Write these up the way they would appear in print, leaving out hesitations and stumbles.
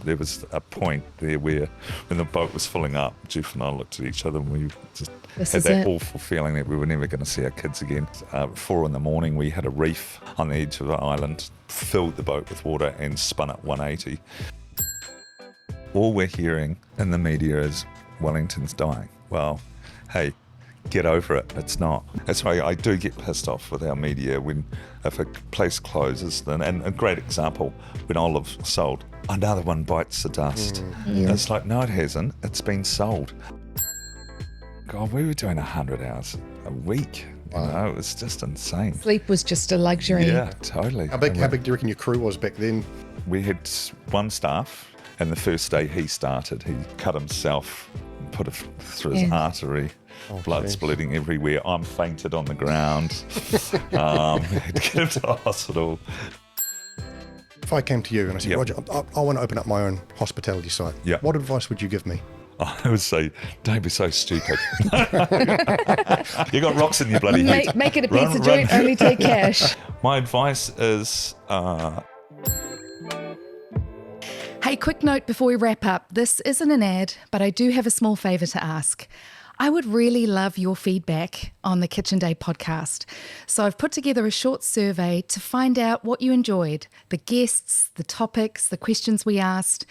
There was a point there where when the boat was filling up, Jeff and I looked at each other and we just had that awful feeling that we were never going to see our kids again. 4 a.m, we had a reef on the edge of the island, filled the boat with water and spun it 180. All we're hearing in the media is Wellington's dying. Well, hey, get over it. It's not. That's why I do get pissed off with our media when if a place closes. And a great example, when Olive sold, another one bites the dust. It's like, no, it hasn't. It's been sold. God, we were doing 100 hours a week. Wow. You know, it was just insane. Sleep was just a luxury. Yeah, totally. How big do you reckon your crew was back then? We had one staff, and the first day he started, he cut himself, put it through his artery. Blood's bleeding everywhere. I'm fainted on the ground. We had to get him to the hospital. If I came to you and I said, Roger, I want to open up my own hospitality site, what advice would you give me? I would say, don't be so stupid. You got rocks in your bloody head. Make it a pizza joint, only take cash. My advice is... Hey, quick note before we wrap up. This isn't an ad, but I do have a small favour to ask. I would really love your feedback on the Kitchen Day podcast. So I've put together a short survey to find out what you enjoyed, the guests, the topics, the questions we asked,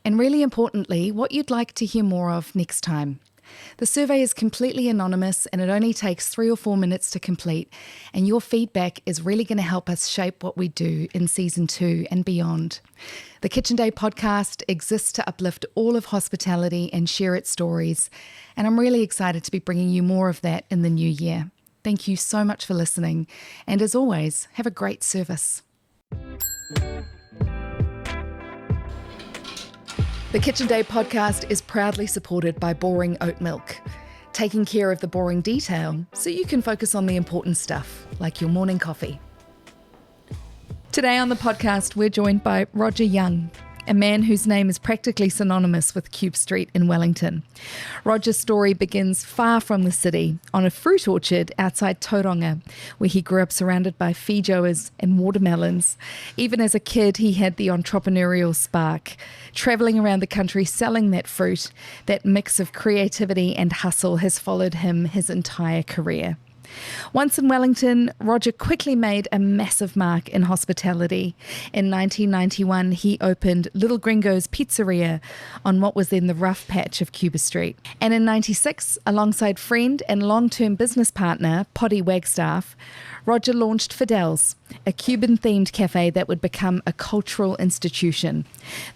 and really importantly, what you'd like to hear more of next time. The survey is completely anonymous and it only takes 3 or 4 minutes to complete, and your feedback is really going to help us shape what we do in season 2 and beyond. The Kitchen Day podcast exists to uplift all of hospitality and share its stories, and I'm really excited to be bringing you more of that in the new year. Thank you so much for listening, and as always, have a great service. The Kitchen Day podcast is proudly supported by Boring Oat Milk, taking care of the boring detail so you can focus on the important stuff, like your morning coffee. Today on the podcast, we're joined by Roger Young, a man whose name is practically synonymous with Cuba Street in Wellington. Roger's story begins far from the city, on a fruit orchard outside Tauranga, where he grew up surrounded by feijoas and watermelons. Even as a kid, he had the entrepreneurial spark, travelling around the country selling that fruit. That mix of creativity and hustle has followed him his entire career. Once in Wellington, Roger quickly made a massive mark in hospitality. In 1991, he opened Little Gringo's Pizzeria on what was then the rough patch of Cuba Street. And in 96, alongside friend and long-term business partner, Poddy Wagstaff, Roger launched Fidel's, a Cuban-themed cafe that would become a cultural institution.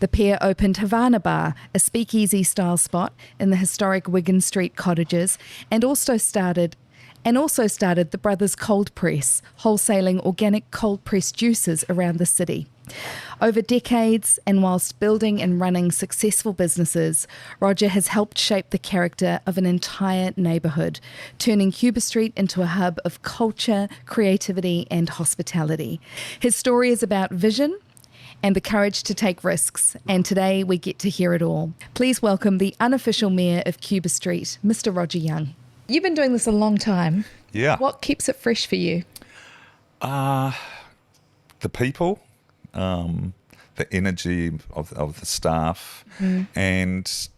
The pair opened Havana Bar, a speakeasy-style spot in the historic Wigan Street cottages, and also started the Brothers Cold Press, wholesaling organic cold pressed juices around the city. Over decades, and whilst building and running successful businesses, Roger has helped shape the character of an entire neighbourhood, turning Cuba Street into a hub of culture, creativity and hospitality. His story is about vision and the courage to take risks, and today we get to hear it all. Please welcome the unofficial mayor of Cuba Street, Mr. Roger Young. You've been doing this a long time. Yeah. What keeps it fresh for you? The people, the energy of the staff, and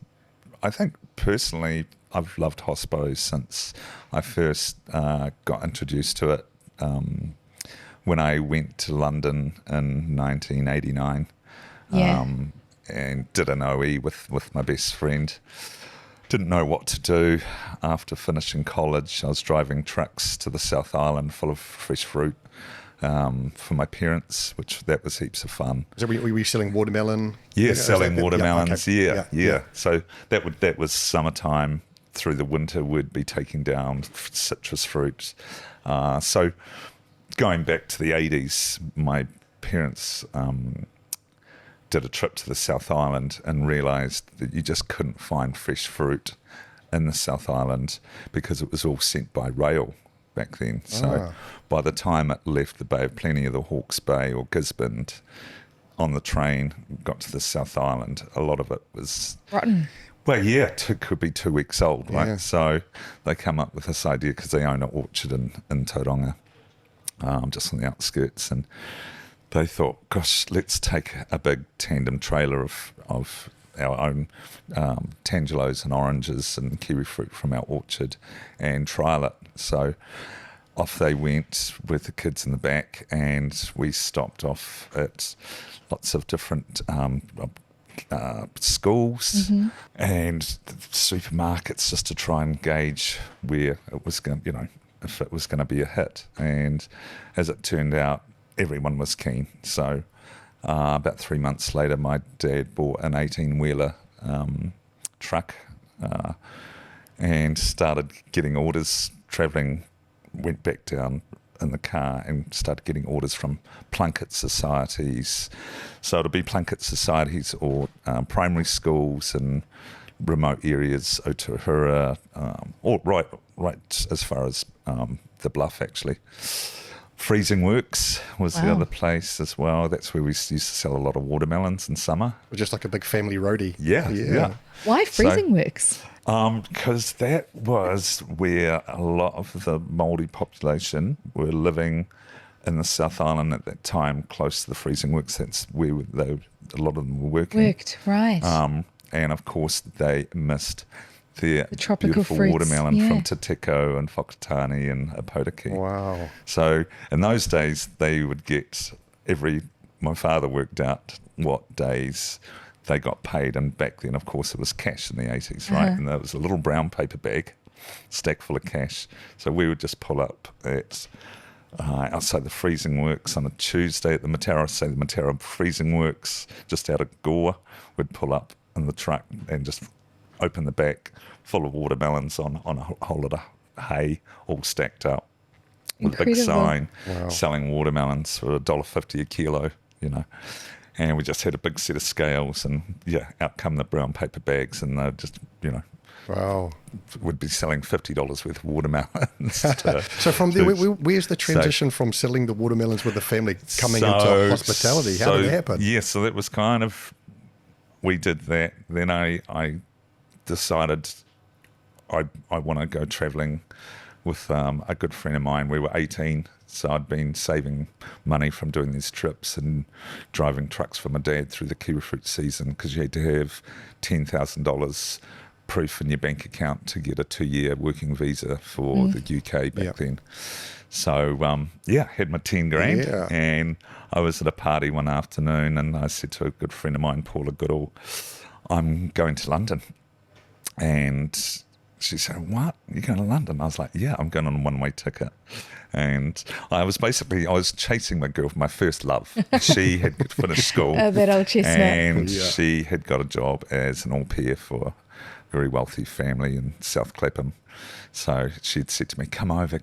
I think personally I've loved hospo since I first got introduced to it when I went to London in 1989 and did an OE with my best friend. Didn't know what to do after finishing college. I was driving trucks to the South Island full of fresh fruit for my parents, that was heaps of fun. So were you selling watermelon? Yeah, selling watermelons. Yeah, okay. Yeah. So that was summertime. Through the winter, we'd be taking down citrus fruit. So going back to the 80s, my parents did a trip to the South Island and realised that you just couldn't find fresh fruit in the South Island because it was all sent by rail back then. So by the time it left the Bay of Plenty or the Hawke's Bay or Gisborne on the train, got to the South Island, a lot of it was... rotten. Well, yeah, could be 2 weeks old, right? Yeah. So they come up with this idea because they own an orchard in Tauranga, just on the outskirts, and they thought, gosh, let's take a big tandem trailer of our own tangelos and oranges and kiwi fruit from our orchard and trial it. So off they went with the kids in the back, and we stopped off at lots of different schools and supermarkets just to try and gauge where it was going, if it was going to be a hit. And as it turned out, everyone was keen. So about 3 months later, my dad bought an 18-wheeler truck and started getting orders, travelling, went back down in the car and started getting orders from Plunket societies. So it'll be Plunket societies or primary schools in remote areas, Otuhura, or right as far as the Bluff, actually. Freezing Works was the other place as well. That's where we used to sell a lot of watermelons in summer. Just like a big family roadie. Yeah. Why Freezing Works? Because that was where a lot of the Māori population were living in the South Island at that time, close to the Freezing Works. That's where a lot of them were working. Worked, right. And of course, they missed the tropical beautiful fruits, watermelon from Te Teko and Whakatane and Apotiki. Wow. So in those days, they would get my father worked out what days they got paid, and back then, of course, it was cash in the 80s, right? And there was a little brown paper bag, stack full of cash. So we would just pull up at outside the Freezing Works on a Tuesday at the Matara Freezing Works, just out of Gore. We'd pull up in the truck and just open the back full of watermelons on a whole lot of hay, all stacked up with a big sign selling watermelons for $1.50 a kilo, And we just had a big set of scales, and out come the brown paper bags, and they're just, wow, would be selling $50 worth of watermelons. So from there, where's the transition from selling the watermelons with the family coming into hospitality? How did it happen? Yeah, so that was kind of, we did that. Then I decided I want to go travelling with a good friend of mine. We were 18, so I'd been saving money from doing these trips and driving trucks for my dad through the kiwi fruit season, because you had to have $10,000 proof in your bank account to get a 2-year working visa for the UK back then. So, had my 10 grand and I was at a party one afternoon, and I said to a good friend of mine, Paula Goodall, I'm going to London. And she said, what? You're going to London? I was like, yeah, I'm going on a one-way ticket. And I was chasing my girl, my first love. She had finished school. Oh, that old chestnut. And she had got a job as an au pair for a very wealthy family in South Clapham. So she'd said to me, come over,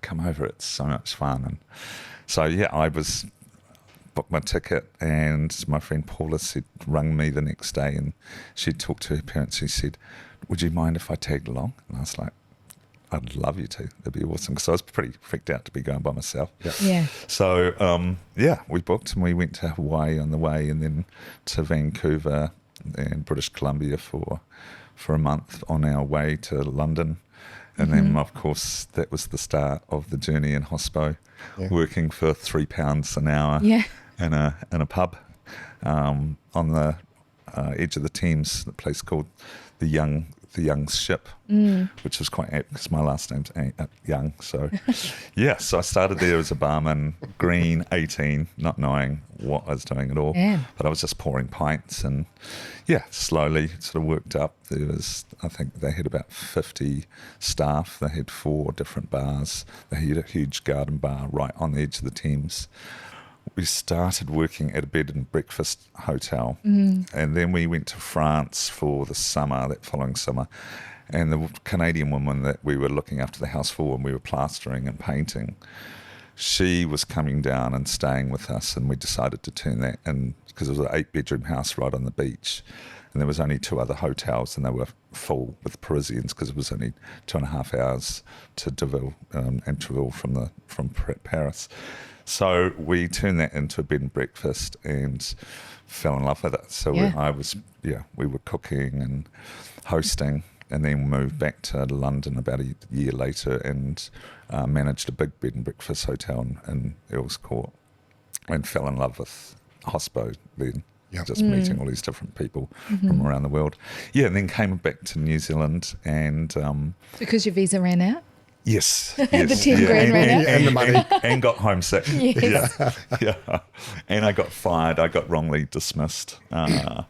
it's so much fun. And so, I booked my ticket, and my friend Paula rang me the next day, and she talked to her parents. She said, would you mind if I tagged along? And I was like, I'd love you to. That'd be awesome. Because I was pretty freaked out to be going by myself. Yeah. So, we booked, and we went to Hawaii on the way, and then to Vancouver and British Columbia for a month on our way to London. And then, of course, that was the start of the journey in hospo, working for £3 an hour in a pub on the edge of the Thames, a place called the Young Ship, which is quite apt because my last name's Young. So, so I started there as a barman, green, 18, not knowing what I was doing at all. But I was just pouring pints, and slowly sort of worked up. I think they had about 50 staff. They had 4 different bars. They had a huge garden bar right on the edge of the Thames. We started working at a bed and breakfast hotel, and then we went to France for the summer, that following summer, and the Canadian woman that we were looking after the house for when we were plastering and painting, she was coming down and staying with us, and we decided to turn that in, because it was an 8-bedroom house right on the beach, and there was only 2 other hotels, and they were full with Parisians, because it was only 2.5 hours to Deauville and Treville from Paris. So we turned that into a bed and breakfast and fell in love with it. So we were cooking and hosting, and then moved back to London about a year later and managed a big bed and breakfast hotel in Earls Court, and fell in love with hospo then. Yeah. Just meeting all these different people from around the world. Yeah, and then came back to New Zealand and... because your visa ran out? Yes. The 10 grand ran out? And the money. And got homesick. Yes. Yeah. And I got fired. I got wrongly dismissed. Tell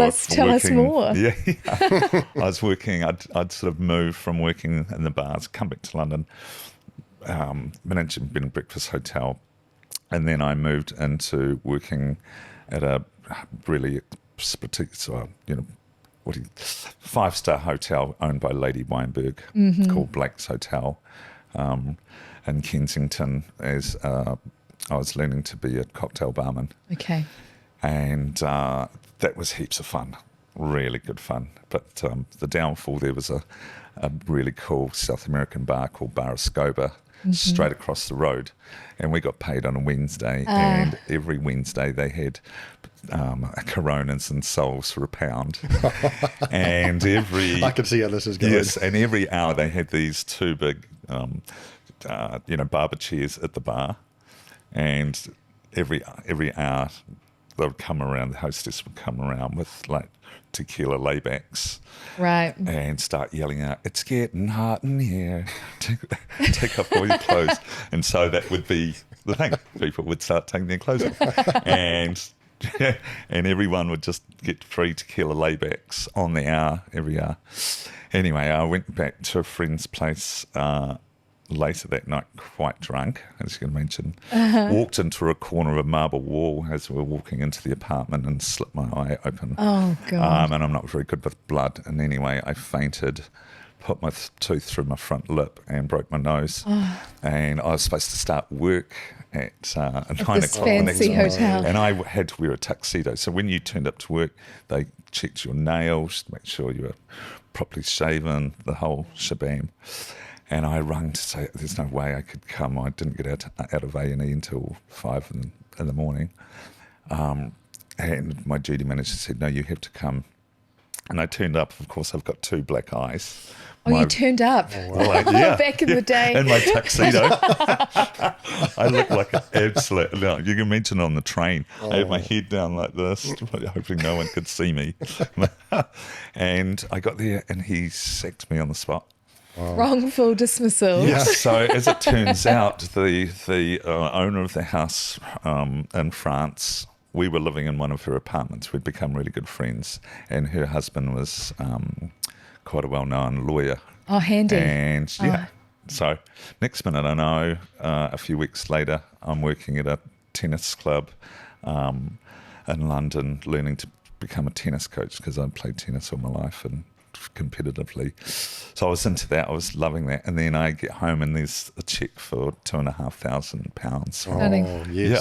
us more. Yeah. I was working, I'd sort of moved from working in the bars, come back to London, managing bed and breakfast hotel, and then I moved into working at a really particular, 5-star hotel owned by Lady Weinberg called Blake's Hotel in Kensington as I was learning to be a cocktail barman. Okay. And that was heaps of fun, really good fun. But the downfall there was a really cool South American bar called Bar Escobar, straight across the road. And we got paid on a Wednesday, and every Wednesday they had Coronas and Sols for £1. And I can see how this is going. Yes, and every hour they had these 2 big, barber chairs at the bar. And every hour they would come around, the hostess would come around with like tequila laybacks. Right. And start yelling out, "It's getting hot in here. Take off all your clothes." And so that would be the thing. People would start taking their clothes off. And everyone would just get free tequila laybacks on the hour, every hour. Anyway, I went back to a friend's place later that night, quite drunk, as you can imagine. Walked into a corner of a marble wall as we were walking into the apartment and slit my eye open. Oh, God. And I'm not very good with blood. And anyway, I fainted, put my tooth through my front lip and broke my nose. And I was supposed to start work at 9 o'clock this the next fancy morning. hotel. And I had to wear a tuxedo. So when you turned up to work, they checked your nails, make sure you were properly shaven, the whole shebang. And I rang to say there's no way I could come. I didn't get out of A&E until 5 in the morning. And my duty manager said, "No, you have to come." And I turned up. Of course, I've got 2 black eyes. You turned up back in the day. In my tuxedo. I looked like an absolute... No, you can mention on the train. I had my head down like this, hoping no one could see me. And I got there and he sacked me on the spot. Wrongful dismissal. Yeah. So as it turns out, the owner of the house in France, we were living in one of her apartments. We'd become really good friends, and her husband was quite a well-known lawyer. Oh, handy. And so next minute I know, a few weeks later, I'm working at a tennis club in London, learning to become a tennis coach because I'd played tennis all my life and competitively. So I was into that. I was loving that. And then I get home and there's a cheque for £2,500. Oh, yes. Yeah.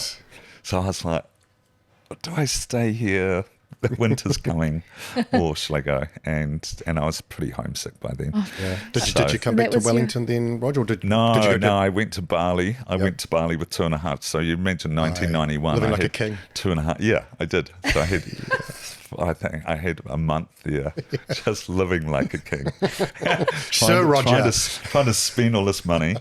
So I was like, do I stay here? The winter's coming, or shall I go? And I was pretty homesick by then. Yeah. Did you come back to Wellington then, Roger? Or No, I went to Bali. I went to Bali with 2.5. So you mentioned 1991. Living like a king. 2.5. Yeah, I did. So I had... I think I had a month there just living like a king. Sir Roger. Trying to spend all this money.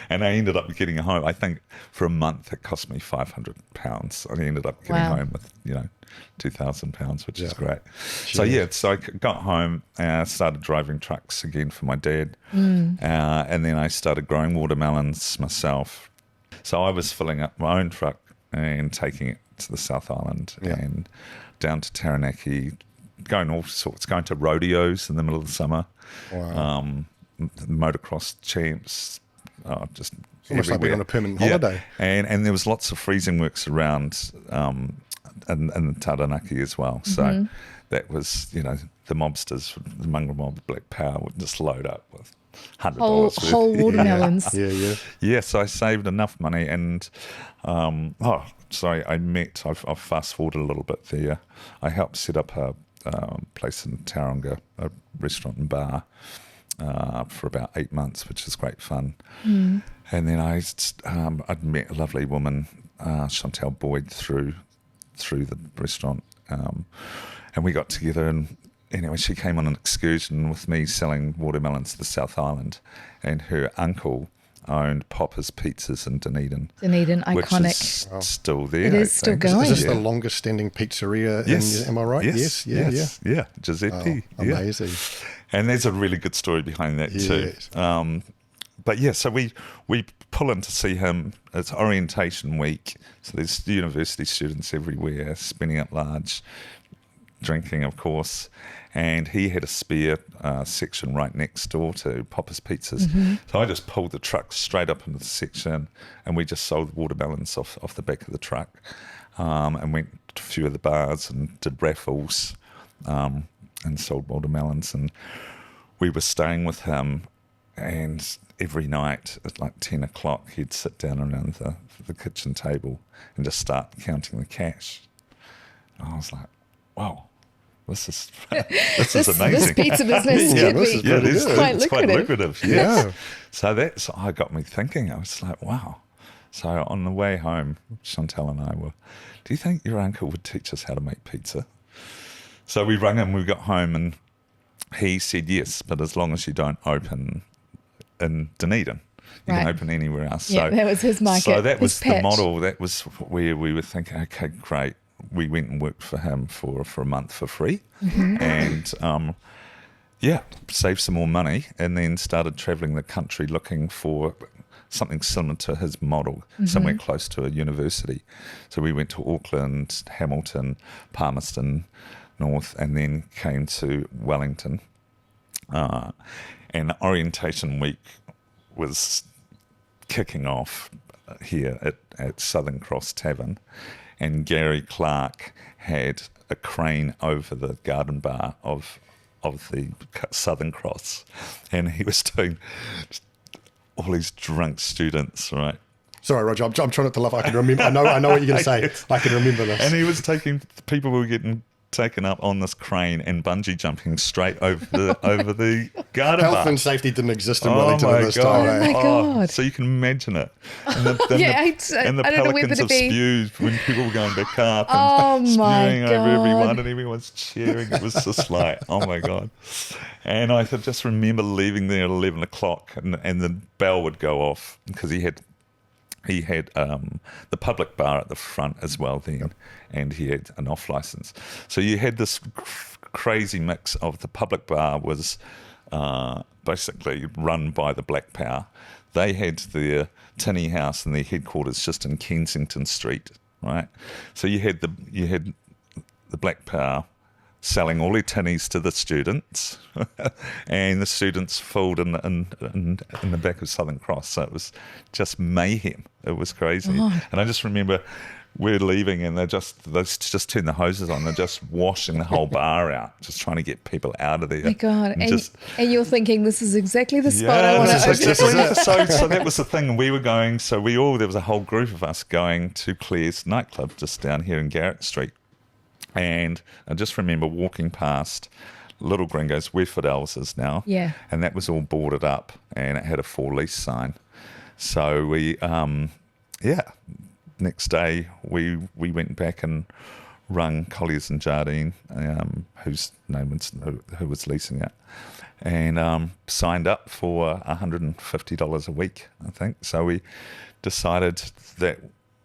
And I ended up getting home. I think for a month it cost me £500. I ended up getting home with, £2,000, which is great. Cheers. So I got home and I started driving trucks again for my dad. And then I started growing watermelons myself. So I was filling up my own truck and taking it to the South Island and down to Taranaki, going all sorts, going to rodeos in the middle of the summer, motocross champs, just almost everywhere. like being on a permanent holiday. And there was lots of freezing works around in Taranaki as well. So that was, the mobsters, the mongrel mob, Black Power would just load up with $100 whole watermelons. Yeah, so I saved enough money and I've fast forwarded a little bit there. I helped set up a place in Tauranga, a restaurant and bar, for about 8 months, which is great fun. And then I'd met a lovely woman, Chantel Boyd, through the restaurant, and we got together. And anyway, she came on an excursion with me selling watermelons to the South Island, and her uncle owned Popper's Pizzas in Dunedin. Dunedin, iconic. Which is still there. It is still going. Is this the longest standing pizzeria? Yes. Am I right? Yes. Yeah. Giuseppe. Oh, amazing. And there's a really good story behind that too. But yeah, so we pull in to see him. It's orientation week, so there's university students everywhere, spinning up large, drinking, of course. And he had a spare section right next door to Popper's Pizzas. So I just pulled the truck straight up into the section, and we just sold watermelons off the back of the truck, and went to a few of the bars and did raffles, and sold watermelons. And we were staying with him, and every night at like 10 o'clock, he'd sit down around the kitchen table and just start counting the cash. And I was like, wow. This is amazing. This pizza business is quite lucrative. Yeah. So that got me thinking. I was like, wow. So on the way home, Chantal and I were, do you think your uncle would teach us how to make pizza? So we rang him, we got home, and he said yes, but as long as you don't open in Dunedin. You can open anywhere else. Yeah, so that was his market. So that was the model. That was where we were thinking, okay, great. We went and worked for him for a month for free, and saved some more money, and then started travelling the country looking for something similar to his model, somewhere close to a university. So we went to Auckland, Hamilton, Palmerston North, and then came to Wellington. And orientation week was kicking off here at Southern Cross Tavern. And Gary Clark had a crane over the garden bar of the Southern Cross, and he was doing all these drunk students, right? Sorry, Roger, I'm trying not to laugh. I can remember. I know what you're going to say. I can remember this. And he was taking people who were getting taken up on this crane and bungee jumping straight over the garden bar. Health and safety didn't exist in Wellington at this time. Oh my God. So you can imagine it. And the I don't know whether pelicans to of be... spews when people were going back up and spewing over everyone, and everyone's cheering. It was just like, oh my God. And I could just remember leaving there at 11 o'clock, and the bell would go off because he had the public bar at the front as well then, and he had an off license. So you had this crazy mix of the public bar was basically run by the Black Power. They had their tinny house and their headquarters just in Kensington Street, right? So you had the Black Power selling all their tinnies to the students, and the students filled in the back of Southern Cross. So it was just mayhem. It was crazy. Oh. And I just remember we're leaving, and they just turn the hoses on. They're just washing the whole bar out, just trying to get people out of there. My God. And you're thinking, this is exactly the spot I want to open. So that was the thing. We were going, there was a whole group of us going to Claire's nightclub just down here in Garrett Street. And I just remember walking past Little Gringo's, where Fidel's is now. Yeah. And that was all boarded up, and it had a for lease sign. So we, next day we went back and rung Colliers and Jardine, whose name was, who was leasing it, and signed up for $150 a week, I think. So we decided that,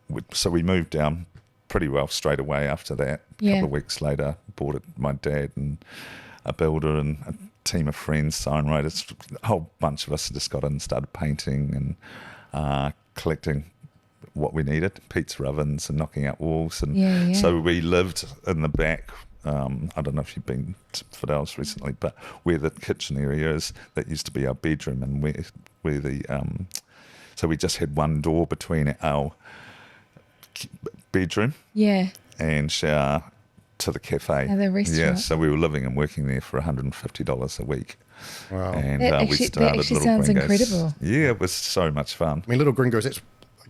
we moved down pretty well straight away after that. A couple of weeks later, bought it, my dad and a builder and a team of friends, signwriters, a whole bunch of us just got in and started painting and collecting what we needed, pizza ovens and knocking out walls. And so we lived in the back. I don't know if you've been to Fidel's recently, but where the kitchen area is, that used to be our bedroom, and where the so we just had one door between our bedroom and shower to the cafe. The restaurant. Yeah, so we were living and working there for $150 a week. Wow. And we started that actually sounds Gringos. Incredible. Yeah, it was so much fun. I mean, Little Gringo's,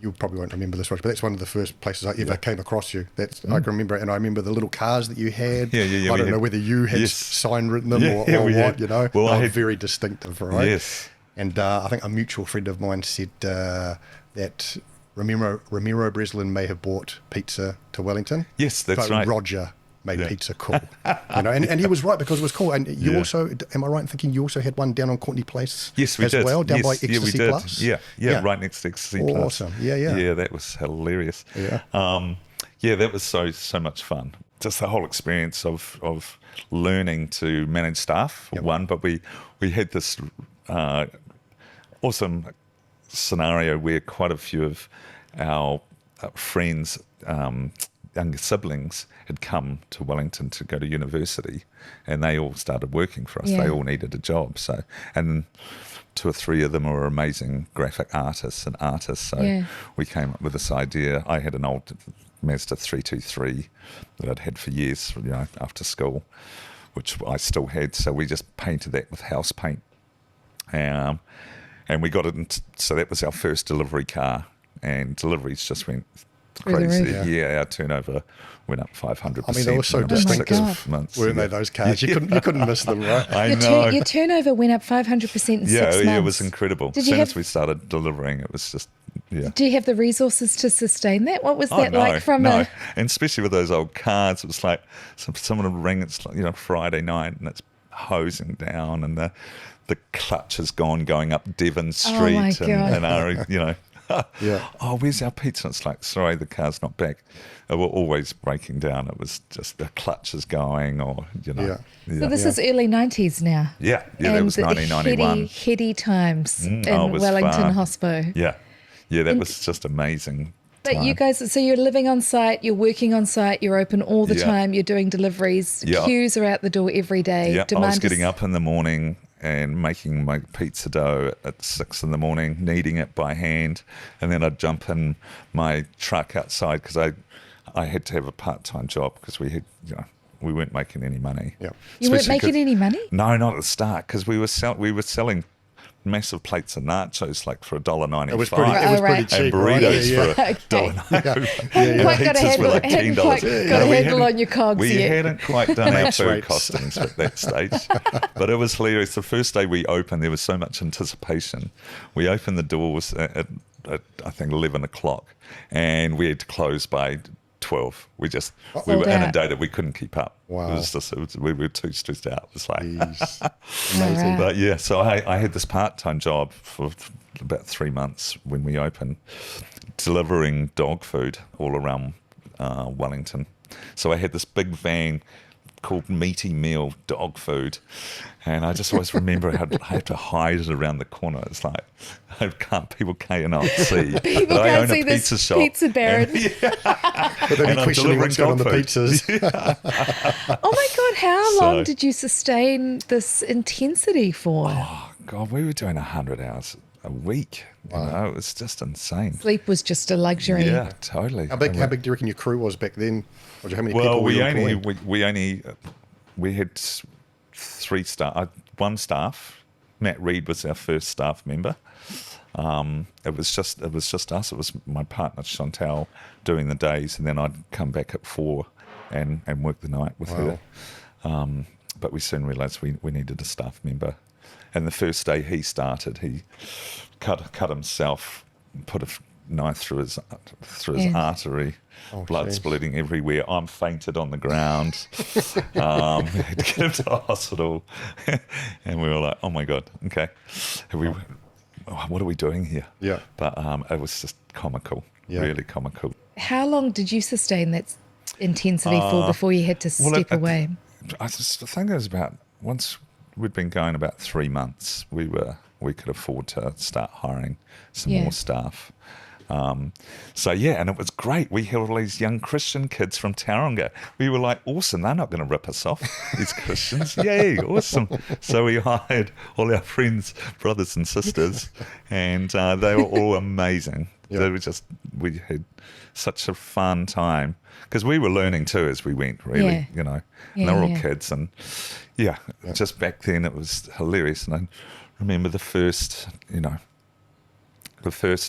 you probably won't remember this, Roger, but that's one of the first places I ever came across you. I can remember it, and I remember the little cars that you had. I don't know whether you had sign written them or what, you know. Well, they were very distinctive, right? Yes. And I think a mutual friend of mine said that Ramiro Breslin may have brought pizza to Wellington. Yes, that's but right. Roger made pizza cool. And he was right, because it was cool. And you also, am I right in thinking you also had one down on Courtney Place? Yes, we as did. well, down by we Ecstasy did. Plus? Yeah, right next to Ecstasy Plus. Awesome. Yeah, that was hilarious. Yeah. That was so much fun. Just the whole experience of learning to manage staff, for one, but we had this awesome scenario where quite a few of our friends, younger siblings, had come to Wellington to go to university, and they all started working for us. They all needed a job. So, and 2 or 3 of them were amazing graphic artists. So we came up with this idea. I had an old Mazda 323 that I'd had for years, after school, which I still had. So we just painted that with house paint. And we got it, so that was our first delivery car, and deliveries just went crazy. Our turnover went up 500%. I mean, they were so distinctive, months, weren't they, those cars? You couldn't miss them, right? I know. Your turnover went up 500% in 6 months. Yeah, it was incredible. As soon as we started delivering, it was just, Do you have the resources to sustain that? What was that like from and especially with those old cars, it was like someone would ring, it's like, Friday night, and it's hosing down, and the clutch has going up Devon Street, and our, oh, where's our pizza? It's like, sorry, the car's not back. They were always breaking down. It was just the clutch is going, or So this is early 90s now. Yeah, that was 1991. Heady times in Wellington hospo. Yeah, that was just amazing. But you guys, so you're living on site, you're working on site, you're open all the time, you're doing deliveries, queues are out the door every day. Yeah, I was getting up in the morning and making my pizza dough at 6 in the morning, kneading it by hand, and then I'd jump in my truck outside, because I had to have a part-time job, because we had, we weren't making any money. Yeah. You weren't making any money? No, not at the start, because we were selling massive plates of nachos like for $1.95. It was pretty cheap, and burritos for $1.95. Hadn't quite got a handle on your cogs we yet. hadn't quite done our food costings at that stage, but it was hilarious. The first day we opened, there was so much anticipation. We opened the doors at I think 11 o'clock, and we had to close by 12. We were inundated. We couldn't keep up. Wow. It was just, we were too stressed out. It was like, amazing. But so I had this part-time job for about 3 months when we opened, delivering dog food all around Wellington. So I had this big van called Meaty Meal Dog Food, and I just always remember I had to hide it around the corner. It's like, people cannot see. People I can't own see a this pizza shop. Pizza baron. But they'd be questioning what's going on the pizzas. Oh my God, how long did you sustain this intensity for? Oh God, we were doing 100 hours a week. Wow. It was just insane. Sleep was just a luxury. Yeah, totally. How big do you reckon your crew was back then? Or how many people were you employing? We had 3 staff. 1 staff. Matt Reed was our first staff member. It was just us. It was my partner Chantal doing the days, and then I'd come back at 4 and work the night with her. But we soon realised we needed a staff member. And the first day he started, he cut himself, put a knife through his artery, blood splitting everywhere. I'm fainted on the ground. We had to get him to the hospital, and we were like, "Oh my God, okay, what are we doing here?" Yeah. But it was just comical, really comical. How long did you sustain that intensity for before you had to step away? I think it was about, once we'd been going about 3 months, we could afford to start hiring some more staff. And it was great. We had all these young Christian kids from Tauranga. We were like, awesome, they're not going to rip us off, these Christians. Yay, awesome. So we hired all our friends, brothers and sisters, and they were all amazing. They were we had such a fun time, because we were learning too as we went, really, and they were all kids. And just back then it was hilarious. And I remember the first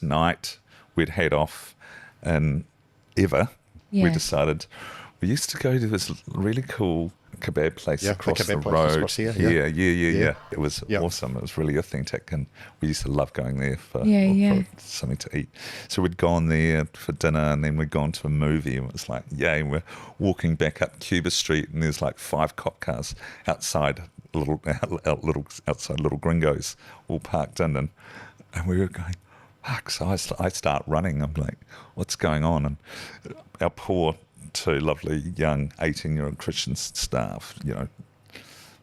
night we'd had off in ever, we decided, we used to go to this really cool kebab place Yeah, across the the kebab place road. across here, Yeah. It was Yeah. awesome. It was really authentic, and we used to love going there for something to eat. So we'd gone there for dinner, and then we'd gone to a movie, and it was like, yay, and we're walking back up Cuba Street, and there's like 5 cop cars outside outside little Gringos, all parked in, and we were going, fuck. So I start running. I'm like, what's going on? And our poor 2 lovely young 18-year-old Christian staff, you know,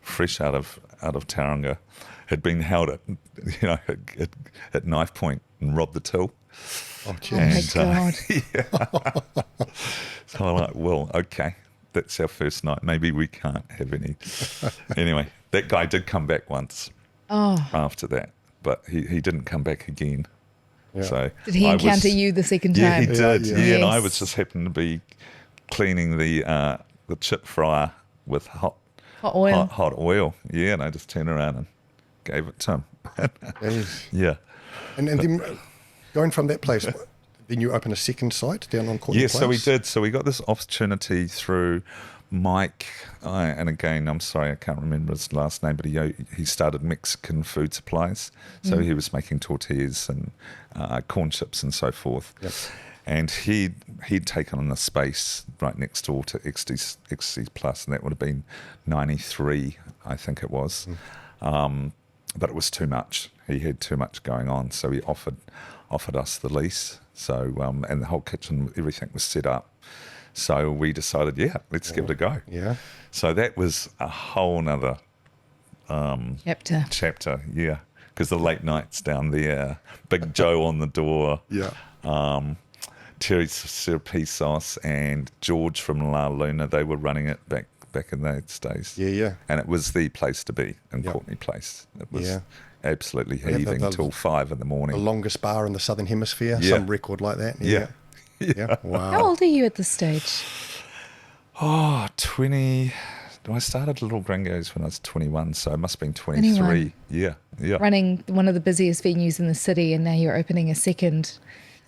fresh out of Tauranga, had been held at knife point and robbed the till. Oh, geez. Oh my God. So I'm like, well, okay, that's our first night. Maybe we can't have any. Anyway, that guy did come back once after that, but he didn't come back again. Yeah. So Did he encounter you the second time? Yeah, he did. Yeah. Yeah, and Yes. I was just happened to be cleaning the chip fryer with hot oil. Yeah, and I just turned around and gave it to him. Yes. Yeah. And then going from that place, then you open a second site down on Courtney Yeah, Place? so we did. So we got this opportunity through Mike, and again, I'm sorry, I can't remember his last name, but he started Mexican food supplies. So he was making tortillas and corn chips and so forth. Yep. And he'd taken on the space right next door to XT's Plus, and that would have been 93, I think it was. But it was too much. He had too much going on, so he offered us the lease. So and the whole kitchen, everything was set up. So we decided, let's give it a go. Yeah. So that was a whole nother chapter, yeah. Because the late nights down there, Big Joe on the door, Yeah. Terry Serpisos and George from La Luna, they were running it back in those days. Yeah. And it was the place to be in Yep. Courtney Place. It was Yeah. absolutely Yeah, heaving till 5 in the morning. The longest bar in the Southern Hemisphere, Yeah. some record like that. Yeah. Yeah. Wow. How old are you at this stage? 20. I started Little Gringos when I was 21, so it must have been 23. 21. Yeah. Running one of the busiest venues in the city, and now you're opening a second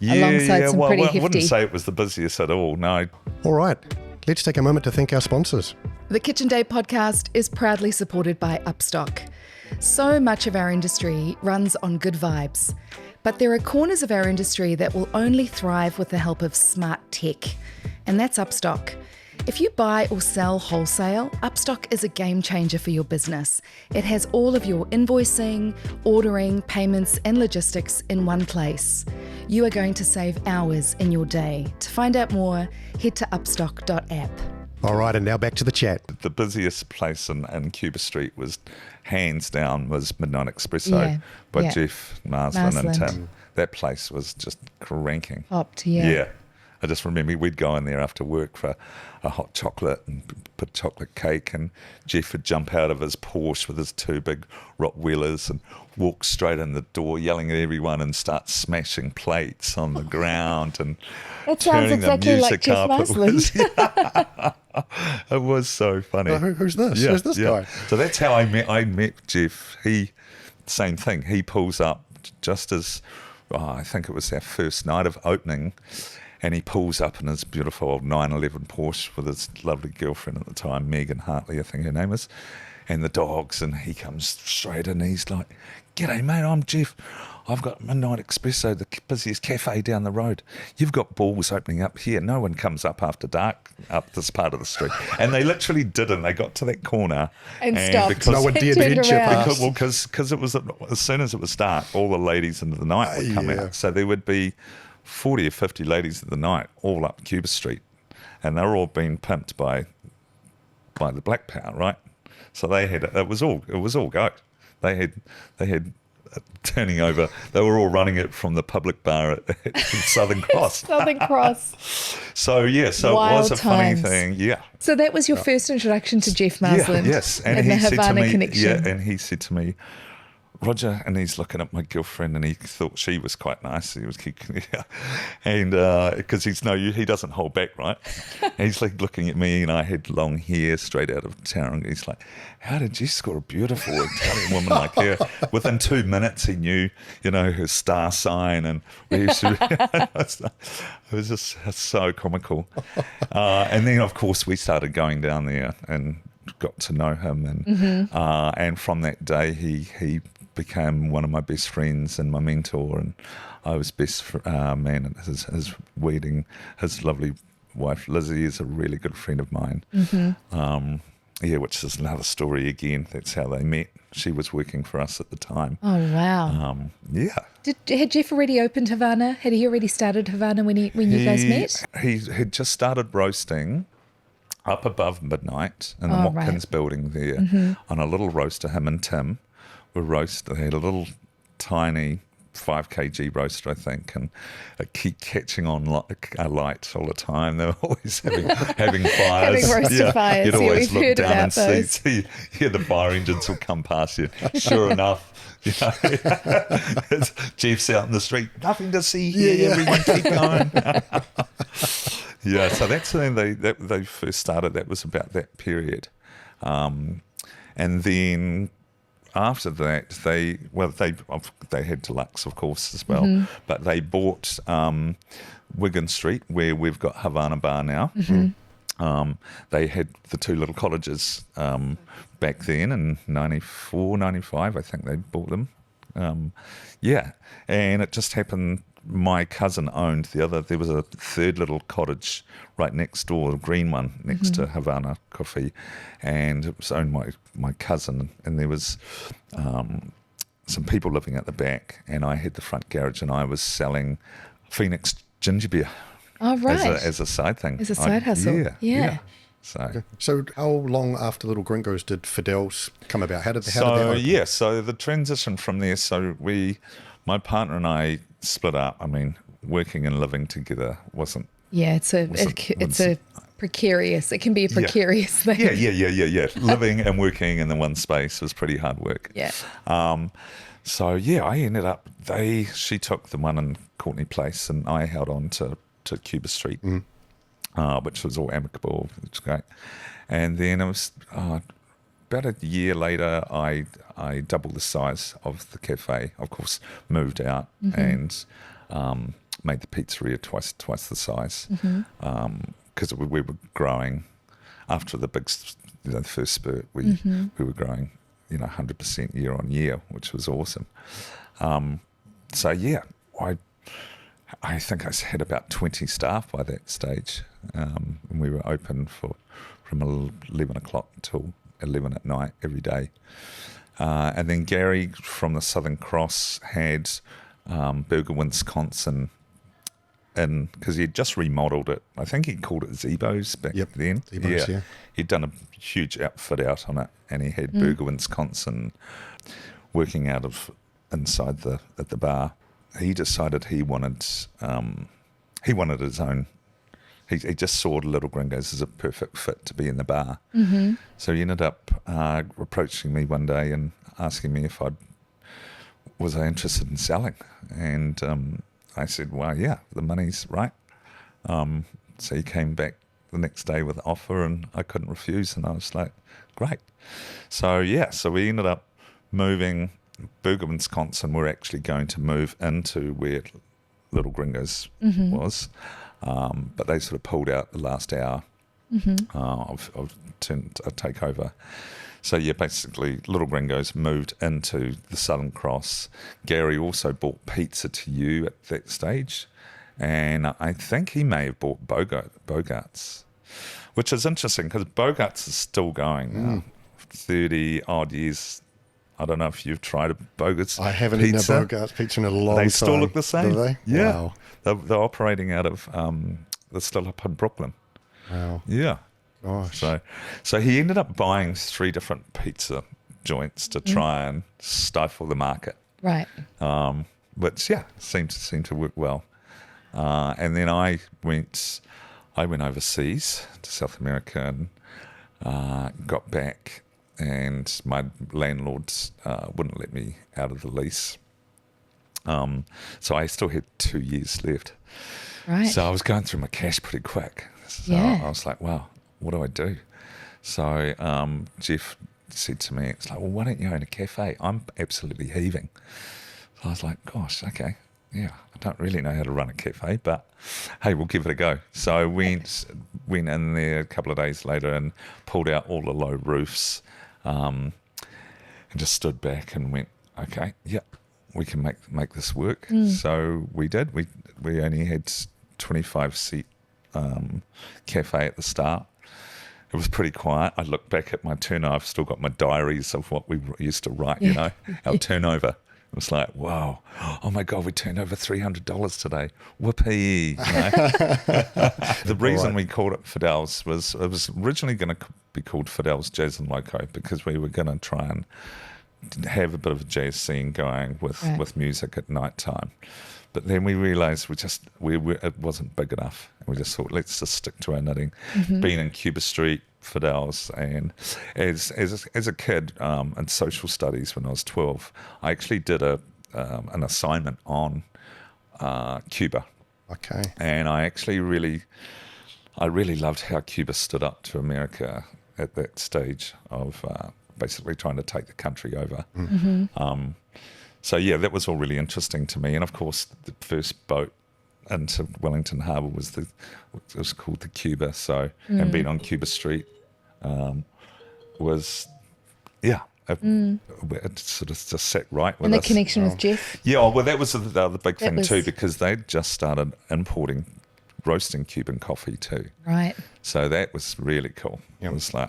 alongside some pretty hefty. I wouldn't say it was the busiest at all, no. All right. Let's take a moment to thank our sponsors. The Kitchen Day podcast is proudly supported by Upstock. So much of our industry runs on good vibes, but there are corners of our industry that will only thrive with the help of smart tech, and that's Upstock. If you buy or sell wholesale, Upstock is a game changer for your business. It has all of your invoicing, ordering, payments, and logistics in one place. You are going to save hours in your day. To find out more, head to upstock.app. All right, and now back to the chat. The busiest place in Cuba Street was, hands down, was Midnight Espresso by Jeff Marsland and Tim. That place was just cranking. Popped, yeah. I just remember we'd go in there after work for a hot chocolate and put chocolate cake, and Jeff would jump out of his Porsche with his 2 big Rottweilers and walk straight in the door yelling at everyone and start smashing plates on the ground and That sounds turning the exactly like music Jeff up. Marsland. It was so funny. Who's this? Who's this guy? So that's how I met Jeff. Same thing. He pulls up just as, I think it was our first night of opening, and he pulls up in his beautiful old 911 Porsche with his lovely girlfriend at the time, Megan Hartley, I think her name is, and the dogs, and he comes straight in and he's like, "G'day mate, I'm Jeff. I've got Midnight Espresso, the busiest cafe down the road. You've got balls opening up here. No one comes up after dark up this part of the street." And they literally didn't. They got to that corner And stopped. because No one dared Turned venture around. past. because it was, as soon as it was dark, all the ladies into the night would come Yeah. out. So there would be 40 or 50 ladies of the night all up Cuba Street, and they're all being pimped by the Black Power, right? So they had it was all go. They had turning over. They were all running it from the public bar at Southern Cross. Southern Cross. So it Wild was a funny times. thing. Yeah. So that was your first introduction to Jeff Marsland. Yes. And the he said to Havana me, connection. and he said to me, "Roger," and he's looking at my girlfriend, and he thought she was quite nice. He was, and because he doesn't hold back, right? And he's like looking at me, and I had long hair straight out of town. And he's like, "How did you score a beautiful Italian woman like her?" Within 2 minutes, he knew, her star sign, and it was just so comical. And then, of course, we started going down there and got to know him, and from that day he became one of my best friends and my mentor, and I was best man at his wedding. His lovely wife Lizzie is a really good friend of mine. Which is another story again. That's how they met. She was working for us at the time. Oh, wow. Had Jeff already opened Havana? Had he already started Havana when you guys met? He had just started roasting up above midnight in the Watkins building there on a little roaster. Him and Tim were roasting. They had a little tiny 5 kg roaster, I think, and it keep catching on a light all the time. They were always having fires. Having roaster fires. You'd always look down and those. see the fire engines will come past you. Sure enough, Jeff's out in the street. Nothing to see here. Everyone keep going. So that's when they first started. That was about that period, and then after that, they had Deluxe, of course, as well, but they bought Wigan Street, where we've got Havana Bar now. They had the 2 little cottages back then in 94, 95, I think they bought them. And it just happened, my cousin owned there was a 3rd little cottage right next door, a green one next to Havana Coffee, and it was owned by my cousin, and there was some people living at the back, and I had the front garage, and I was selling Phoenix ginger beer as a side thing. As a side hustle. Yeah. So how long after Little Gringos did Fidel's come about? How did that open? So the transition from there, my partner and I split up. I mean, working and living together wasn't. Yeah, it's a precarious. It can be a precarious thing. Yeah. Living and working in the one space was pretty hard work. Yeah. I ended up. She took the one in Courtney Place, and I held on to Cuba Street, which was all amicable. Which was great. And then it was about a year later, I doubled the size of the cafe. Of course, moved out and made the pizzeria twice the size because we were growing. After the big, the first spurt, we were growing, 100% year on year, which was awesome. I think I had about 20 staff by that stage, and we were open from 11 o'clock until 11 at night every day. And then Gary from the Southern Cross had Burger, Wisconsin, because he had just remodeled it. I think he called it Zebo's back then. Zebo's, He'd done a huge outfit out on it, and he had Burger, Wisconsin working out of inside at the bar. He decided he wanted his own. He just saw Little Gringos as a perfect fit to be in the bar. So he ended up approaching me one day and asking me if I was interested in selling. And I said, well, yeah, the money's right. So he came back the next day with an offer, and I couldn't refuse. And I was like, great. So we ended up moving. Burger, Wisconsin, we're actually going to move into where Little Gringos was. But they sort of pulled out the last hour of a takeover. So basically Little Gringos moved into the Southern Cross. Gary also bought Pizza to You at that stage, and I think he may have bought Bogart's, which is interesting because Bogart's is still going 30 odd years. I don't know if you've tried a Bogart's. I haven't eaten a Bogart's pizza in a long time. They still look the same. Do they? Yeah. Wow. They're operating out of, they're still up in Brooklyn. Wow. Yeah. Gosh. So he ended up buying 3 different pizza joints to try and stifle the market. Right. Which seemed to work well. And then I went overseas to South America and got back, and my landlords wouldn't let me out of the lease. So I still had 2 years left. Right. So I was going through my cash pretty quick. So I was like, wow, what do I do? So Jeff said to me, it's like, well, why don't you own a cafe? I'm absolutely heaving. So I was like, gosh, okay. Yeah, I don't really know how to run a cafe, but hey, we'll give it a go. So I went went in there a couple of days later and pulled out all the low roofs, and just stood back and went, okay, yeah, we can make this work. So we did. We only had 25-seat cafe at the start. It was pretty quiet. I look back at my turnover. I've still got my diaries of what we used to write, our turnover. It was like, wow, oh my God, we turned over $300 today. Whoopee. The reason we called it Fidel's was it was originally going to be called Fidel's Jazz and Loco, because we were going to try and have a bit of a jazz scene going with music at night time. But then we realised it wasn't big enough. We just thought, let's just stick to our knitting. Being in Cuba Street, Fidel's, and as a kid in social studies when I was 12, I actually did an assignment on Cuba. Okay. And I really loved how Cuba stood up to America at that stage of basically trying to take the country over. So yeah, that was all really interesting to me. And of course, the first boat into Wellington Harbour was called the Cuba. So and being on Cuba Street was it sort of just sat right with us. And the connection with Jeff. Yeah, well, that was the other big thing too, because they'd just started importing roasting Cuban coffee too. Right. So that was really cool. It was like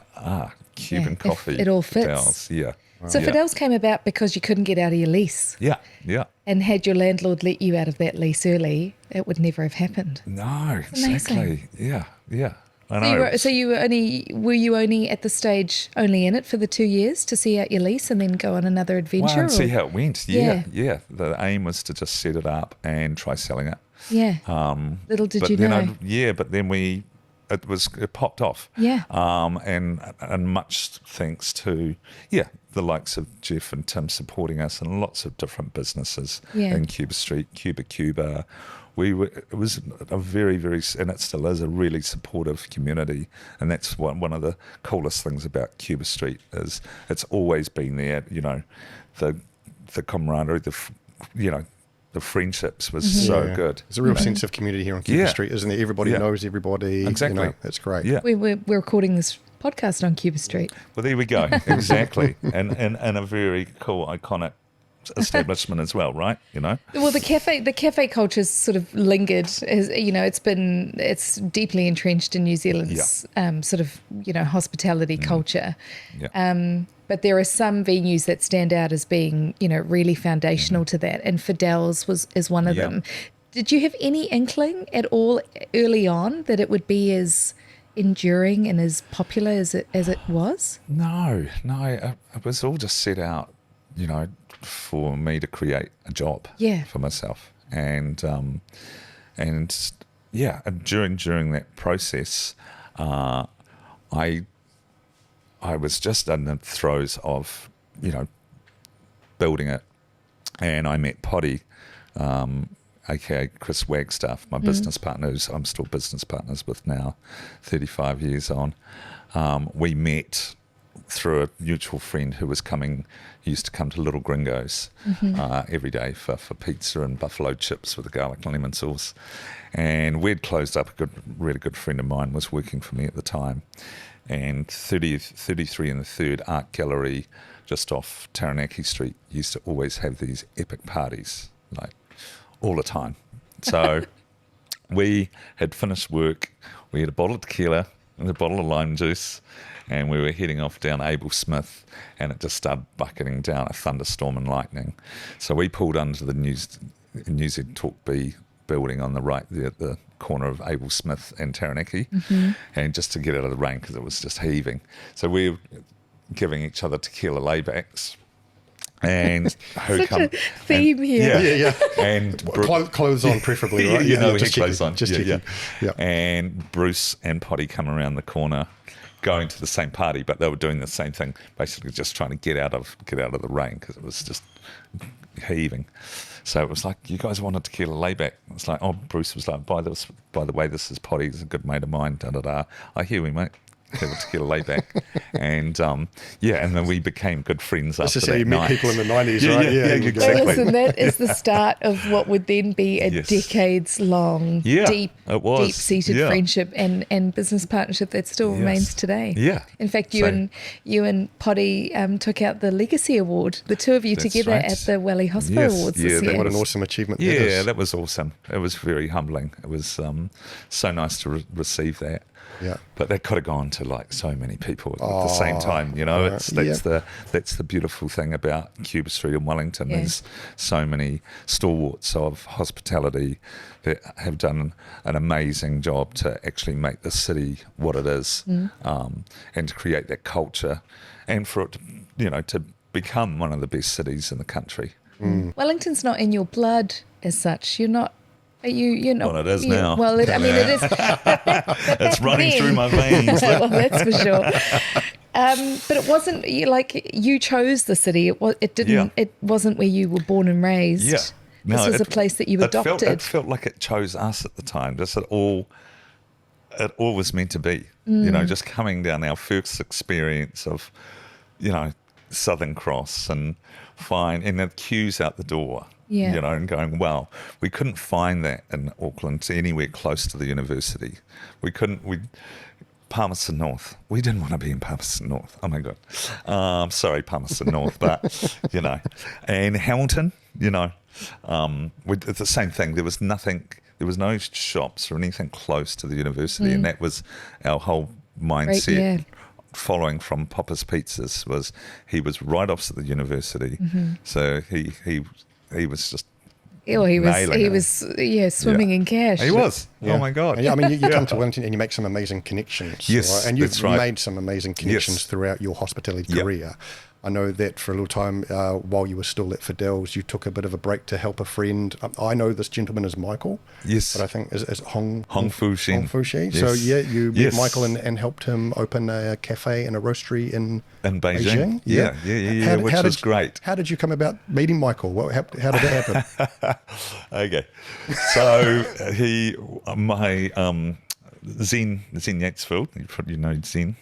Cuban coffee. It all fits. Fidel's, yeah. So Fidel's came about because you couldn't get out of your lease. Yeah. And had your landlord let you out of that lease early, it would never have happened. No, exactly. Yeah. I know. So you were you only at the stage only in it for the 2 years to see out your lease and then go on another adventure? Well, and see how it went. Yeah. The aim was to just set it up and try selling it. Yeah. Little did you know. But then it popped off. Yeah. And much thanks to the likes of Jeff and Tim supporting us and lots of different businesses in Cuba Street, Cuba. It was a very, very, and it still is a really supportive community, and that's one of the coolest things about Cuba Street is it's always been there. The camaraderie, the friendships was so good. There's a real sense of community here on Cuba Street, isn't there? Everybody knows everybody. Exactly. That's great. Yeah. We're recording this podcast on Cuba Street. Well, there we go. Exactly. and a very cool, iconic establishment as well, right? Well, the cafe culture's sort of lingered, it's deeply entrenched in New Zealand's sort of hospitality culture. But there are some venues that stand out as being really foundational to that, and Fidel's is one of them. Did you have any inkling at all early on that it would be as enduring and as popular as it was? No, it was all just set out, for me to create a job for myself, and during that process, I was just in the throes of building it, and I met Poddy, aka Chris Wagstaff, my business partner, who I'm still business partners with now, 35 years on. We met through a mutual friend who used to come to Little Gringo's every day for pizza and buffalo chips with a garlic and lemon sauce. And we'd closed up. A really good friend of mine was working for me at the time. And 33 and the 3rd Art Gallery just off Taranaki Street used to always have these epic parties, like all the time. So we had finished work. We had a bottle of tequila and a bottle of lime juice, and we were heading off down Abel Smith, and it just started bucketing down, a thunderstorm and lightning. So we pulled under the New Z Talk B building on the right there at the corner of Abel Smith and Taranaki, and just to get out of the rain because it was just heaving. So we were giving each other tequila laybacks. And such a theme here. Yeah. And clothes on, preferably, right? We had clothes on. Just checking. Yeah. And Bruce and Poddy come around the corner, going to the same party, but they were doing the same thing, basically just trying to get out of the rain because it was just heaving. So it was like, you guys want a tequila layback? It's like, Bruce was like, by the way, this is Poddy, he's a good mate of mine, I hear we, mate. have a tequila layback. And and then we became good friends after that you met night. people in the 90s, right? Yeah, exactly. Well, listen, that is the start of what would then be a decades-long, deep-seated friendship and business partnership that still remains today. Yeah. In fact, you and Poddy took out the Legacy Award, the two of you together at the Welly Hospo Awards this year. What an awesome achievement that was awesome. It was very humbling. It was so nice to receive that. Yeah, but that could have gone to like so many people at the same time. You know, that's the beautiful thing about Cuba Street in Wellington. There's so many stalwarts of hospitality that have done an amazing job to actually make the city what it is, and to create that culture, and for it, to become one of the best cities in the country. Wellington's not in your blood as such. You're not. You're not. Well, it is now. Well, it is. It's running through my veins. Well, that's for sure. But it wasn't like you chose the city. It didn't. Yeah. It wasn't where you were born and raised. Yeah. No, this was a place that you adopted. It felt like it chose us at the time. Just it all was meant to be. Just coming down our first experience of, Southern Cross and the queues out the door. Yeah. And going, wow, we couldn't find that in Auckland anywhere close to the university. Palmerston North. We didn't want to be in Palmerston North. Oh my God. Sorry, Palmerston North, but, and Hamilton, it's the same thing. There was no shops or anything close to the university, and that was our whole mindset. Right, yeah. Following from Popper's Pizzas he was right opposite the university, so he was just he was swimming in cash. He was. Yeah. Oh my God. Yeah, I mean, you come to Wellington and you make some amazing connections. Yes, right? And you've right. made some amazing connections throughout your hospitality career. I know that for a little time while you were still at Fidel's, you took a bit of a break to help a friend. I know this gentleman is Michael. Yes. But I think is Hong Fu Shin. Hong Fu Shin. Yes. So you met Michael and helped him open a cafe and a roastery in Beijing. Yeah, which was great. How did you come about meeting Michael? How did that happen? Okay. So my Zen Yatsfield, you know Zen,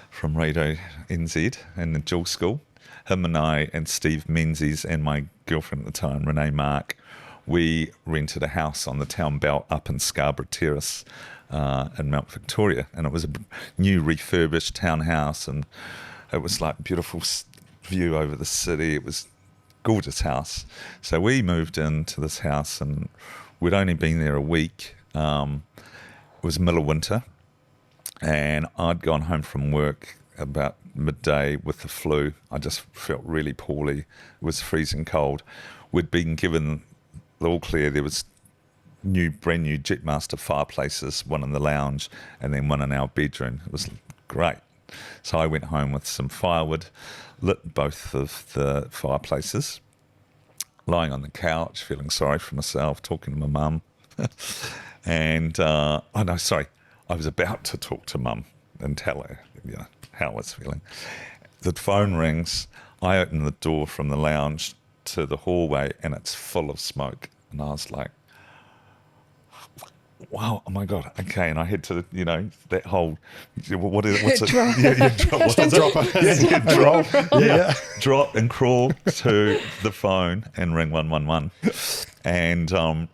from Radio NZ and the Dual School. Him and I and Steve Menzies and my girlfriend at the time, Renee Mark, we rented a house on the town belt up in Scarborough Terrace in Mount Victoria, and it was a new refurbished townhouse, and it was like beautiful view over the city. It was a gorgeous house. So we moved into this house, and we'd only been there a week. It was middle of winter, and I'd gone home from work about midday with the flu. I just felt really poorly. It was freezing cold. We'd been given the all clear. There was brand new Jetmaster fireplaces, one in the lounge and then one in our bedroom. It was great. So I went home with some firewood, lit both of the fireplaces, lying on the couch, feeling sorry for myself, talking to my mum. And, I was about to talk to Mum and tell her, how I was feeling. The phone rings. I open the door from the lounge to the hallway, and it's full of smoke. And I was like, wow, oh my God, okay. And I had to, that whole, what's it? Drop. Drop and crawl to the phone and ring 111. And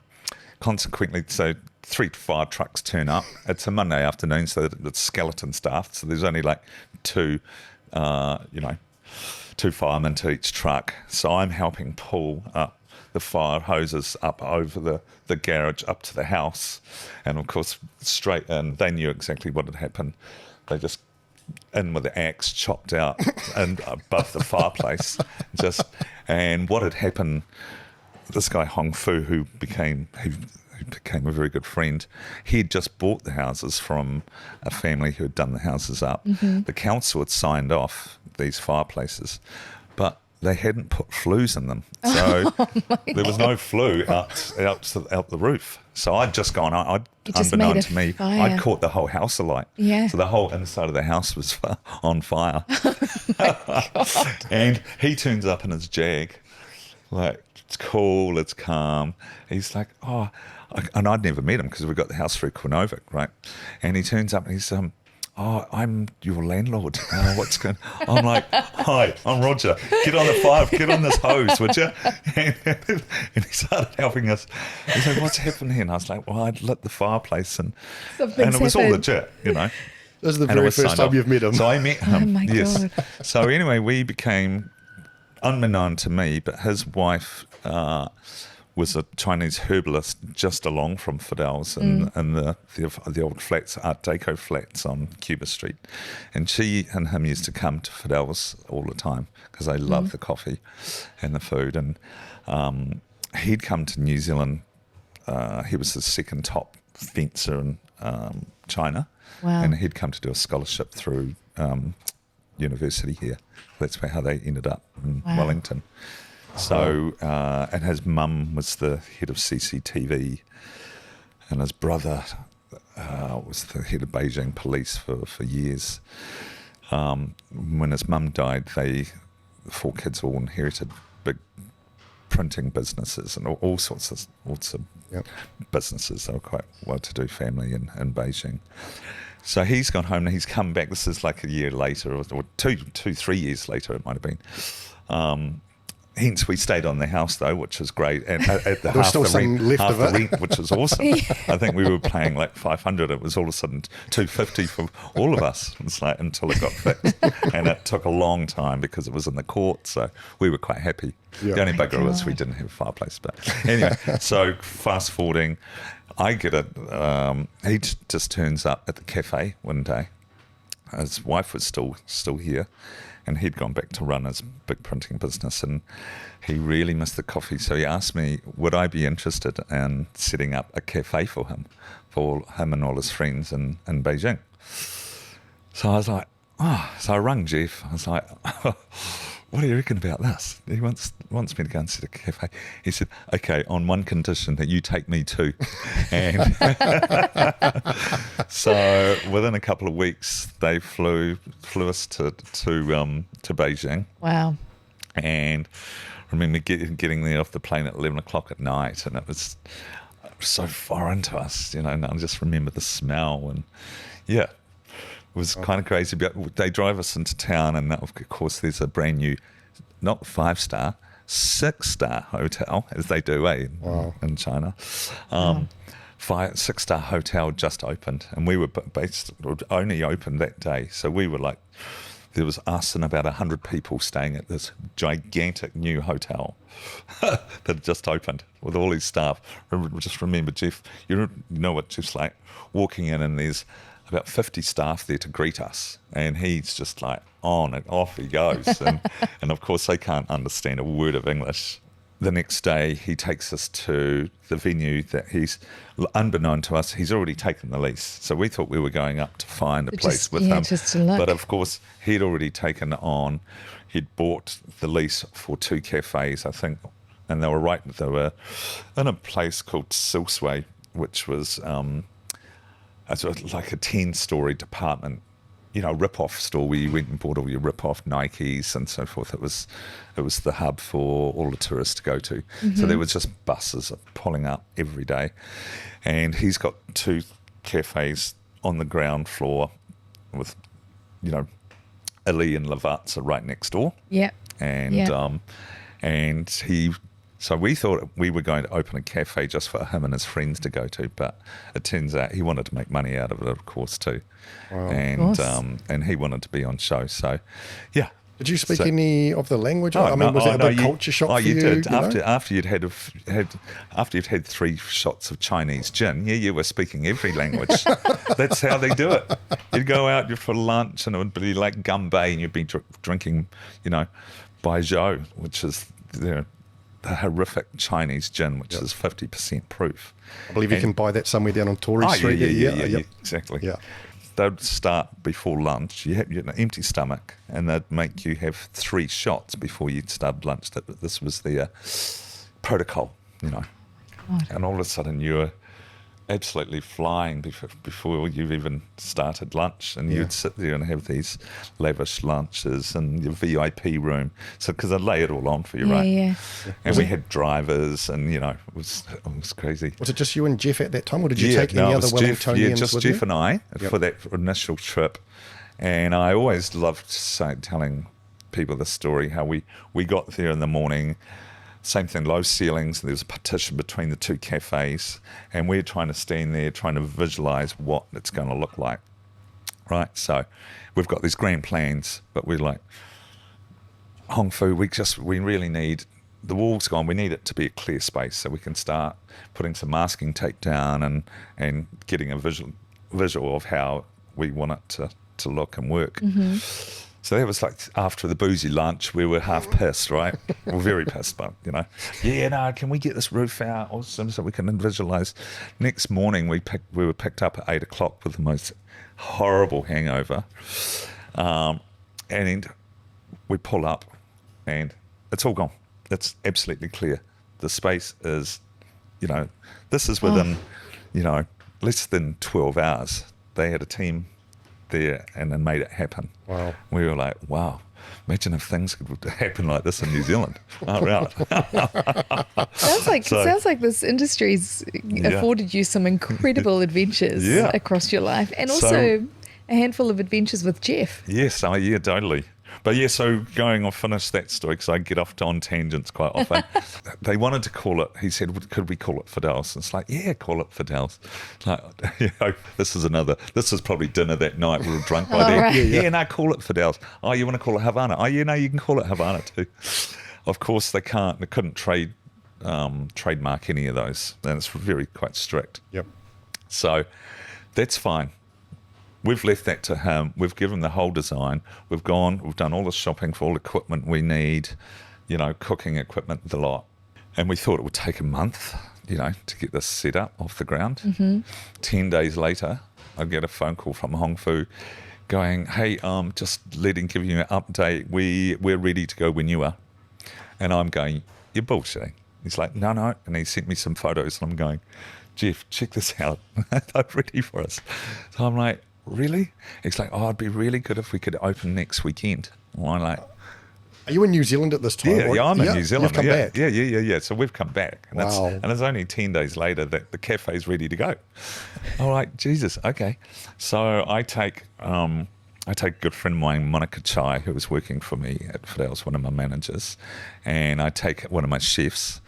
consequently, so 3 to 5 trucks turn up. It's a Monday afternoon, so it's skeleton staffed. So there's only like two firemen to each truck. So I'm helping pull up the fire hoses up over the garage up to the house. And of course, straight in, they knew exactly what had happened. They just in with the axe, chopped out and above the fireplace. And what had happened, this guy Hong Fu, who became a very good friend, he had just bought the houses from a family who had done the houses up. Mm-hmm. The council had signed off these fireplaces, but they hadn't put flues in them. So there was no flue out the roof. So I'd just gone, unbeknownst to me, I'd caught the whole house alight. Yeah. So the whole inside of the house was on fire. Oh and he turns up in his Jag, like, it's cool, it's calm. He's like, and I'd never met him because we got the house through Quinnovic, right? And he turns up and he's, I'm your landlord. What's going on? I'm like, hi, I'm Roger. Get on the fire, get on this hose, would you? And he started helping us. He's like, what's happening? And I was like, well, I'd lit the fireplace and it was all legit, you know. This is the very first time you've met him. So I met him. Oh my yes. God. So anyway, we became, unbeknown to me, but his wife was a Chinese herbalist just along from Fidel's and the old flats, Art Deco flats on Cuba Street. And she and him used to come to Fidel's all the time because they love the coffee and the food. And he'd come to New Zealand. He was the second top fencer in China. Wow. And he'd come to do a scholarship through university here. That's how they ended up in Wellington. So, and his mum was the head of CCTV, and his brother was the head of Beijing police for years. When his mum died, the 4 kids all inherited big printing businesses and all sorts of businesses. They were quite well-to-do family in Beijing. So he's gone home and he's come back. This is like a year later, or 3 years later, it might have been. Hence, we stayed on the house though, which was great. And at the There was still some left of it, rent, which was awesome. I think we were paying like $500. It was all of a sudden $250 for all of us. It's like until it got fixed, and it took a long time because it was in the court. So we were quite happy. Yeah. The only bugger was we didn't have a fireplace. But anyway, so fast forwarding, I get it. He just turns up at the cafe one day. His wife was still here, and he'd gone back to run his big printing business, and he really missed the coffee. So he asked me, would I be interested in setting up a cafe for him and all his friends in Beijing. So I was like, so I rang Jeff. I was like, what do you reckon about this? He wants me to go and set a cafe. He said, okay, on one condition, that you take me too. And so within a couple of weeks, they flew us to Beijing. Wow. And I remember getting there off the plane at 11 o'clock at night, and it was so foreign to us, and I just remember the smell, and it was kind of crazy. But they drive us into town, and of course there's a brand new, not 5-star, 6-star hotel, as they do in China. 6-star hotel just opened, and we were only opened that day. So we were like, there was us and about 100 people staying at this gigantic new hotel that had just opened with all his staff. Just remember, Jeff, you know what Jeff's like, walking in and there's about 50 staff there to greet us, and he's just like on and off he goes. And of course they can't understand a word of English. The next day he takes us to the venue that he's, unbeknown to us, he's already taken the lease. So we thought we were going up to find a place with him. Just to look. But of course he'd already taken on, he'd bought the lease for 2 cafes, I think, and they were in a place called Silsway, which was like a 10-story department, rip-off store where you went and bought all your rip-off Nikes and so forth. It was the hub for all the tourists to go to. Mm-hmm. So there was just buses pulling up every day. And he's got 2 cafes on the ground floor with, Ali and Lavazza right next door. Yeah. And so we thought we were going to open a cafe just for him and his friends to go to, but it turns out he wanted to make money out of it, of course, too. Wow. And he wanted to be on show. So, yeah. Did you speak any of the language? Was that a big culture shock for you? You did. After you'd had 3 shots of Chinese gin, you were speaking every language. That's how they do it. You'd go out for lunch and it would be like gambay, and you'd be drinking, Baijiu, which is the horrific Chinese gin, which is 50% proof. I believe you can buy that somewhere down on Tory Street. Yeah, exactly. Yeah. They'd start before lunch. You had an empty stomach, and they'd make you have 3 shots before you'd start lunch. This was their protocol, God. And all of a sudden you're absolutely flying before you've even started lunch, and you'd sit there and have these lavish lunches in your VIP room. So because I'd lay it all on for you, right? Yeah. And we had drivers, and it was crazy. Was it just you and Jeff at that time, or did you take any other Wellingtonians just with Jeff you? and I for that initial trip. And I always loved telling people the story how we got there in the morning. Same thing, low ceilings, and there's a partition between the two cafes, and we're trying to stand there, trying to visualise what it's going to look like, right? So we've got these grand plans, but we're like, Hong Fu, we really need, the wall's gone, we need it to be a clear space so we can start putting some masking tape down and getting a visual of how we want it to look and work. Mm-hmm. So that was like after the boozy lunch, we were half pissed, right? We're very pissed, but, can we get this roof out? Awesome, so we can visualise. Next morning, we were picked up at 8 o'clock with the most horrible hangover. And we pull up and it's all gone. It's absolutely clear. The space is, this is within, less than 12 hours. They had a team there and then made it happen. Wow. We were like, wow, imagine if things could happen like this in New Zealand. Oh, right. Sounds like this industry's afforded you some incredible adventures across your life, and also a handful of adventures with Jeff. Yes, totally. But so I'll finish that story because I get off on tangents quite often. They wanted to call it, he said, could we call it Fidel's? And it's like, yeah, call it Fidel's. Like, this is probably dinner that night. We were drunk by then. Right. Call it Fidel's. Oh, you want to call it Havana? Oh, you can call it Havana too. Of course, they couldn't trademark any of those. And it's quite strict. Yep. So that's fine. We've left that to him. We've given the whole design. We've done all the shopping for all the equipment we need, cooking equipment, the lot. And we thought it would take a month, to get this set up off the ground. Mm-hmm. 10 days later, I get a phone call from Hong Fu going, hey, just give you an update. We're ready to go when you are. And I'm going, you're bullshitting. He's like, no. And he sent me some photos and I'm going, Jeff, check this out. They're ready for us. So I'm like, really? He's like, it'd be really good if we could open next weekend. And I'm like, are you in New Zealand at this time? Yeah, I'm in New Zealand. You've come back. Yeah. So we've come back. And wow. And it's only 10 days later that the cafe's ready to go. All right, Jesus, okay. So I take a good friend of mine, Monica Chai, who was working for me at Fidel's, one of my managers, and I take one of my chefs.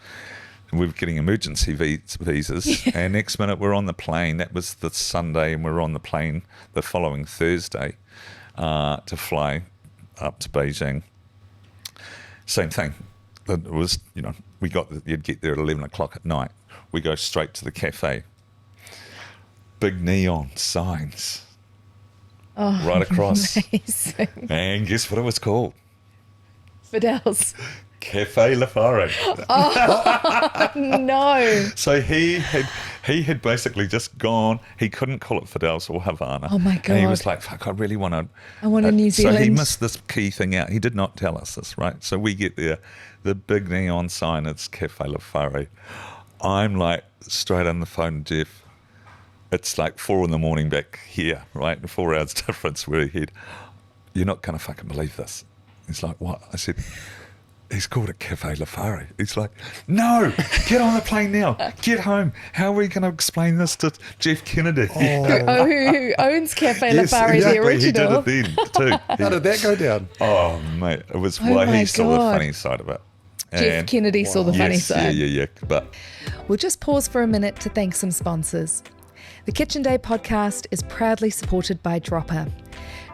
We were getting emergency visas, and next minute we're on the plane. That was the Sunday, and we were on the plane the following Thursday to fly up to Beijing. Same thing. It was, you'd get there at 11 o'clock at night. We go straight to the cafe. Big neon signs right across. Amazing. And guess what it was called? Fidel's. Cafe Lafare. Oh, no. So he had basically just gone. He couldn't call it Fidel's or Havana. Oh, my God. And he was like, fuck, I really want to. I want a New Zealand. So he missed this key thing out. He did not tell us this, right? So we get there. The big neon sign, it's Cafe Lafare. I'm like straight on the phone, Jeff. It's like 4 a.m. back here, right? 4 hours difference, we're ahead. You're not going to fucking believe this. He's like, what? I said, he's called it Cafe Lafare. He's like, no, get on the plane now. Get home. How are we going to explain this to Jeff Kennedy? Who owns Cafe Lafare, the original. He did it then too. How did that go down? Oh, mate, it was he saw the funny side of it. Jeff Kennedy saw the funny side. Yeah. But we'll just pause for a minute to thank some sponsors. The Kitchen Day podcast is proudly supported by Dropper.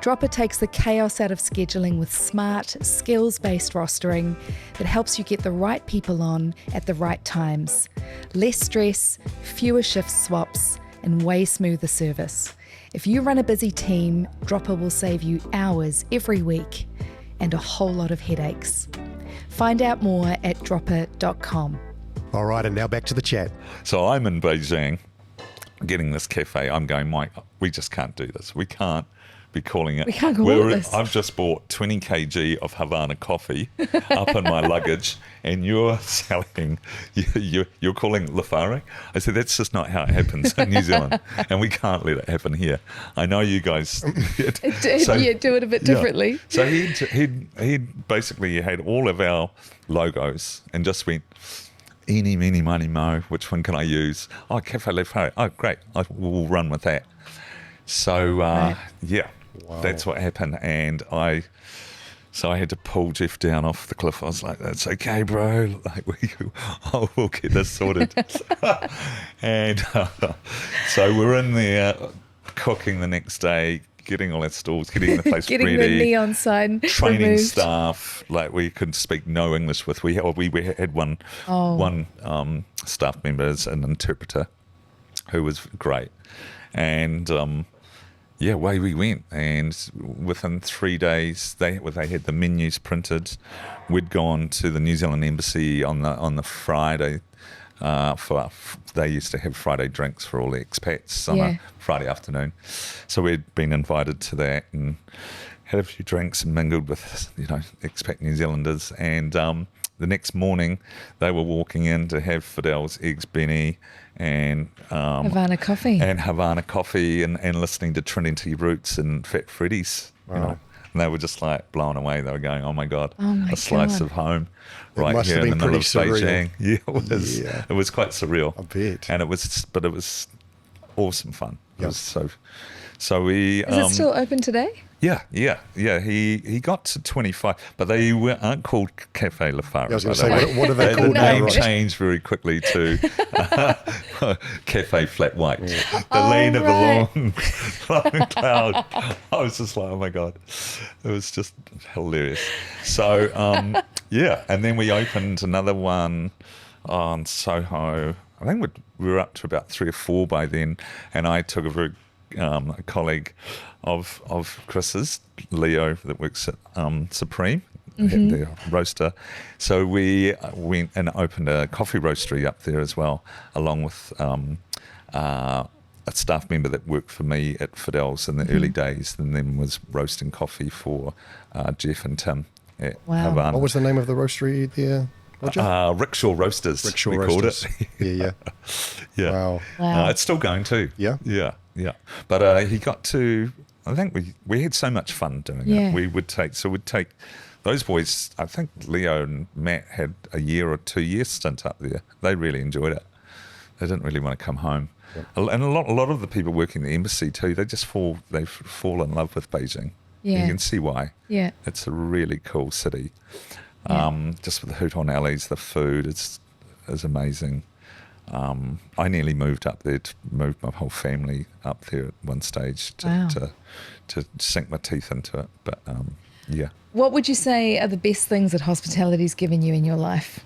Dropper takes the chaos out of scheduling with smart, skills-based rostering that helps you get the right people on at the right times. Less stress, fewer shift swaps, and way smoother service. If you run a busy team, Dropper will save you hours every week and a whole lot of headaches. Find out more at dropper.com. All right, and now back to the chat. So I'm in Beijing, getting this cafe. I'm going, Mike, we just can't do this. We can't be calling it. We can't call it this. I've just bought 20 kg of Havana coffee up in my luggage, and you're selling, you're calling it Lafare? I said, that's just not how it happens in New Zealand, and we can't let it happen here. I know you guys do it a bit differently. So he basically had all of our logos and just went, eeny, meeny, miny, mo, which one can I use? Oh, Cafe Lafare. Oh, great. We'll run with that. So, that's what happened. And I had to pull Jeff down off the cliff. I was like, that's okay, bro. Like, we'll get this sorted. And so we're in there cooking the next day, getting all our stalls, getting the place getting ready. Getting the neon sign training removed. Staff, like we could speak no English with. We had one staff member as an interpreter who was great. And away we went. And within 3 days, they had the menus printed. We'd gone to the New Zealand Embassy on the Friday. They used to have Friday drinks for all the expats on a Friday afternoon. So we'd been invited to that and had a few drinks and mingled with, expat New Zealanders. And the next morning, they were walking in to have Fidel's eggs Benny and Havana coffee and listening to Trinity Roots and Fat Freddy's. Wow. And they were just like blown away. They were going, "Oh my God, a slice of home, right here in the middle of Beijing." Yeah, it was. Yeah. It was quite surreal. I bet. And it was awesome fun. It was so we. Is it still open today? Yeah. He got to 25, but they aren't called Cafe Lafare. I was going to say, what are they called? The name changed very quickly to Cafe Flat White. The land of the long cloud. I was just like, oh my God. It was just hilarious. So, and then we opened another one on Soho. I think we were up to about 3 or 4 by then, and I took a colleague of Chris's, Leo, that works at Supreme, the roaster. So we went and opened a coffee roastery up there as well, along with a staff member that worked for me at Fidel's in the early days, and then was roasting coffee for Jeff and Tim at Havana. What was the name of the roastery there? Rickshaw Roasters. We called it. Yeah. Wow. It's still going too. Yeah. But he got to. I think we had so much fun doing it. We'd take those boys. I think Leo and Matt had a year or 2 years stint up there. They really enjoyed it. They didn't really want to come home. Yep. And a lot of the people working in the embassy too. They fall in love with Beijing. Yeah. You can see why. Yeah. It's a really cool city. Just with the Houghton alleys, the food is amazing. I nearly moved up there, moved my whole family up there at one stage to sink my teeth into it. But What would you say are the best things that hospitality's given you in your life?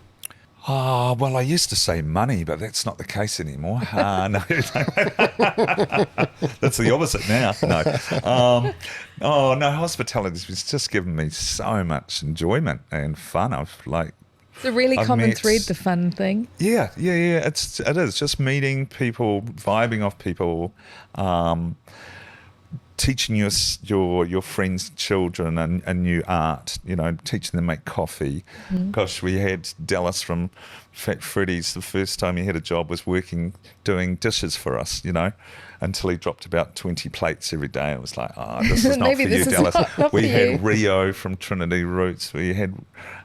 Well, I used to say money, but that's not the case anymore. No, that's the opposite now. No, hospitality's just given me so much enjoyment and fun. It's a really common thread, the fun thing. Yeah. It is just meeting people, vibing off people, teaching your friends' children a new art, teaching them to make coffee. Gosh, we had Dallas from Fat Freddy's. The first time he had a job was doing dishes for us, until he dropped about 20 plates every day. It was like, this is not for you, Dallas. We had Rio from Trinity Roots. We had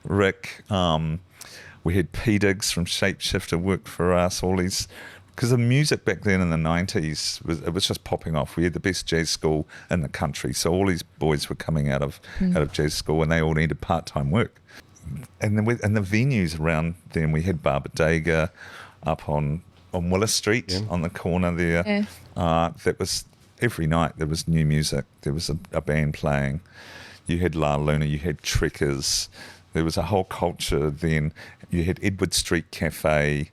Rick. We had P. Diggs from Shapeshifter worked for us. All these, because the music back then in the 90s was just popping off. We had the best jazz school in the country, so all these boys were coming out of jazz school, and they all needed part-time work. And then the venues around then, we had Barbadega up on Willis Street on the corner there. That was every night there was new music. There was a band playing. You had La Luna, you had Trekkers. There was a whole culture then. You had Edward Street Cafe.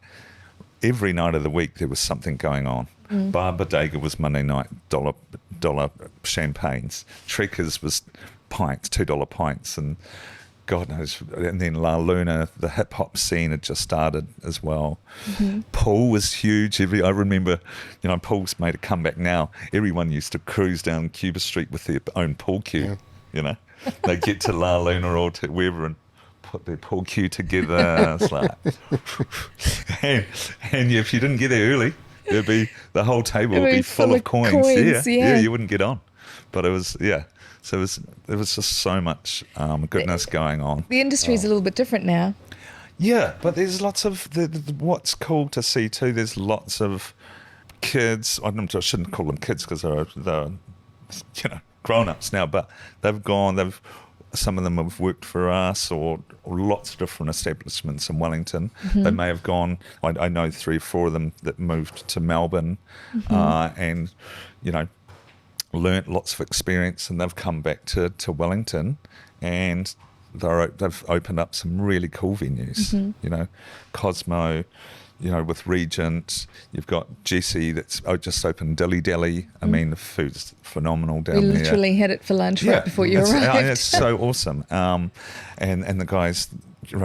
Every night of the week there was something going on. Barbadega was Monday night, dollar champagnes. Trekkers was pints, $2 pints. And God knows. And then La Luna, the hip hop scene had just started as well. Pool was huge. I remember, pool's made a comeback now. Everyone used to cruise down Cuba Street with their own pool cue. They get to La Luna or to wherever and put their pool cue together. It's like, and if you didn't get there early, the whole table would be full of coins. Yeah, you wouldn't get on. But it was, so there was just so much goodness going on. The industry's a little bit different now. Yeah, but there's lots of, what's cool to see too, there's lots of kids, I shouldn't call them kids because they're grown-ups now, but some of them have worked for us or lots of different establishments in Wellington. They may have gone, I know 3 or 4 of them that moved to Melbourne and, learnt lots of experience, and they've come back to Wellington, and they've opened up some really cool venues. Cosmo, with Regent. You've got Jessie that's just opened Dilly Dally. I mean, the food's phenomenal down there. We literally had it for lunch right before you arrived. It's so awesome. And the guys,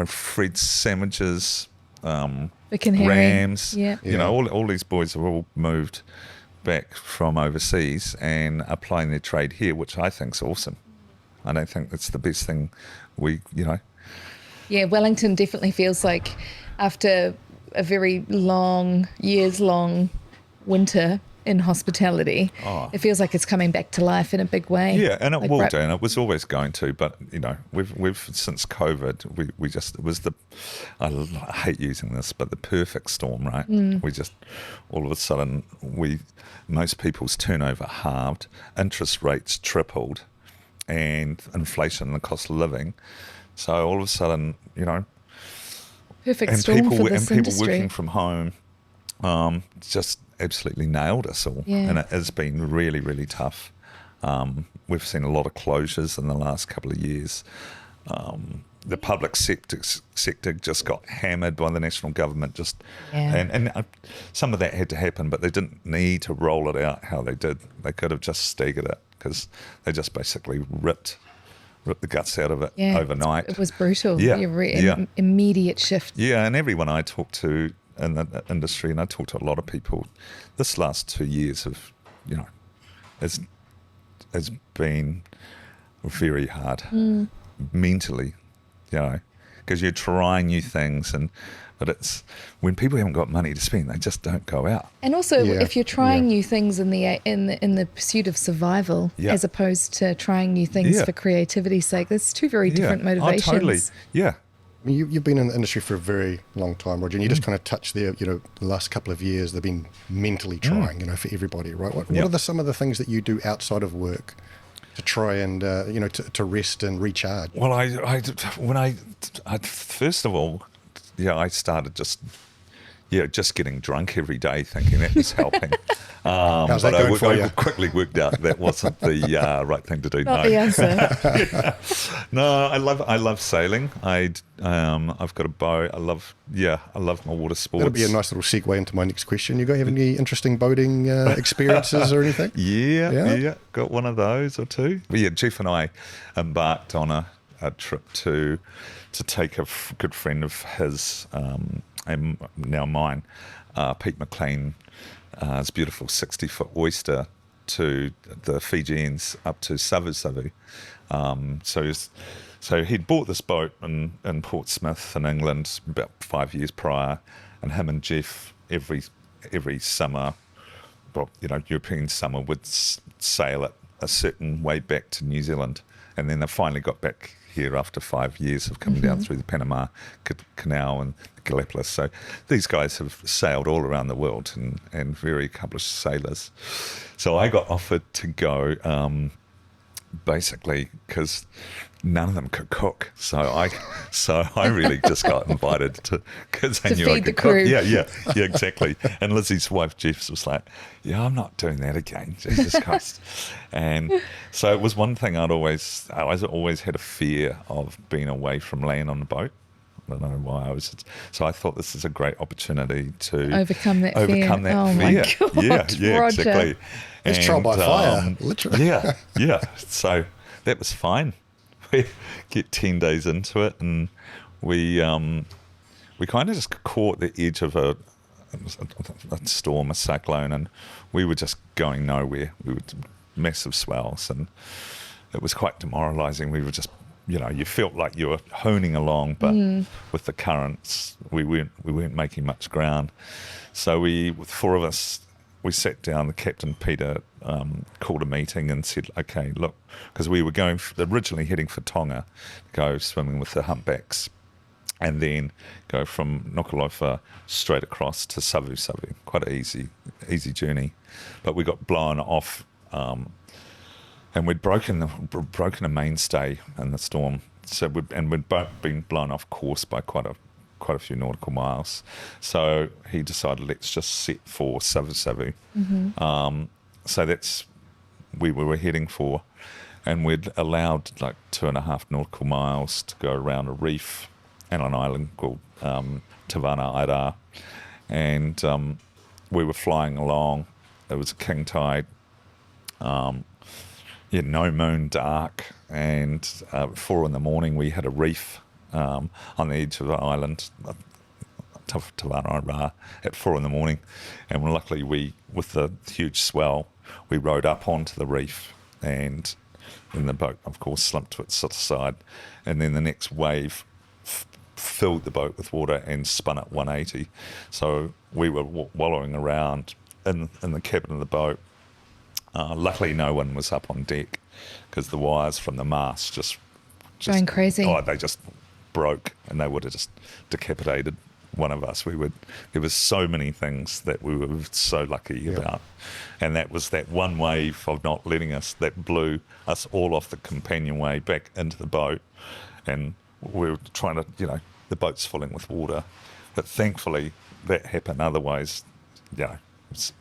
Fred's Sandwiches, Rams. All these boys have all moved back from overseas and applying their trade here, which I think's awesome. I don't think that's the best thing Yeah, Wellington definitely feels like after a very years long winter in hospitality, it feels like it's coming back to life in a big way. Yeah, and it will do, and it was always going to, but we've since COVID, we just, it was I hate using this, but the perfect storm, right? We just, all of a sudden, most people's turnover halved, interest rates tripled, and inflation, the cost of living. So all of a sudden, perfect storm for this industry. And people working from home just absolutely nailed us all. Yeah. And it has been really, really tough. We've seen a lot of closures in the last couple of years. The public sector just got hammered by the national government. And some of that had to happen, but they didn't need to roll it out how they did. They could have just staggered it because they just basically ripped the guts out of it overnight. It was brutal. Immediate shift. Yeah, and everyone I talked to in the industry, and I talked to a lot of people, this last 2 years have, has been very hard mentally, because you're trying new things, but it's when people haven't got money to spend, they just don't go out. And also, if you're trying new things in the pursuit of survival, as opposed to trying new things for creativity's sake, that's 2 very different motivations. Oh, totally. Yeah. I mean, you've been in the industry for a very long time, Roger, and you just kind of touched there, the last couple of years, they've been mentally trying, for everybody, right? What are some of the things that you do outside of work to try and, to rest and recharge? Well, I first of all, I started just getting drunk every day, thinking that was helping. How's that going for you? I quickly worked out that wasn't the right thing to do. Not the answer. No, I love sailing. I've got a boat. I love my water sports. That'll be a nice little segue into my next question. You guys have any interesting boating experiences or anything? Yeah, got one of those or 2. But yeah, Jeff and I embarked on a trip to take a good friend of his, and now mine, Pete McLean, his beautiful 60-foot oyster to the Fijians up to Savu. So he'd bought this boat in Portsmouth in England about 5 years prior, and him and Jeff every summer, European summer, would sail it a certain way back to New Zealand, and then they finally got back here after 5 years of coming down through the Panama Canal and the Galapagos. So these guys have sailed all around the world and very accomplished sailors. So I got offered to go basically because none of them could cook. So I really just got invited because I knew I could cook. Yeah, exactly. And Lizzie's wife, Jeff, was like, I'm not doing that again. Jesus Christ. And so it was one thing I always had a fear of being away from land on the boat. I don't know why so I thought this is a great opportunity to overcome that fear. Oh my God, yeah, Roger. Exactly. It's trial by fire, literally. Yeah. So that was fine. we get 10 days into it, and we kind of just caught the edge of a storm, a cyclone, and we were just going nowhere. We were massive swells, and it was quite demoralising. We were just, you felt like you were honing along, but with the currents, we weren't making much ground. So with 4 of us, we sat down. The captain, Peter, called a meeting and said, okay, look, because we were originally heading for Tonga, go swimming with the humpbacks, and then go from Nuku'alofa straight across to Savu. Quite an easy journey. But we got blown off, and we'd broken a mainstay in the storm. So we'd both been blown off course by quite a few nautical miles. So he decided, let's just set for Savu. So that's we were heading for, and we'd allowed like 2.5 nautical miles to go around a reef and an island called Tavana Aira, and we were flying along. It was a king tide, no moon, dark, and 4 a.m. we had a reef on the edge of the island, Tavana Aira, at 4 a.m, and luckily with the huge swell, we rode up onto the reef, and then the boat, of course, slumped to its side, and then the next wave filled the boat with water and spun at 180. So we were wallowing around in the cabin of the boat. Luckily, no one was up on deck because the wires from the mast just going crazy. Oh, they just broke, and they would have just decapitated one of us. There was so many things that we were so lucky about, and that was that one wave of not letting us that blew us all off the companionway back into the boat, and we were trying to, the boat's filling with water, but thankfully that happened. Otherwise,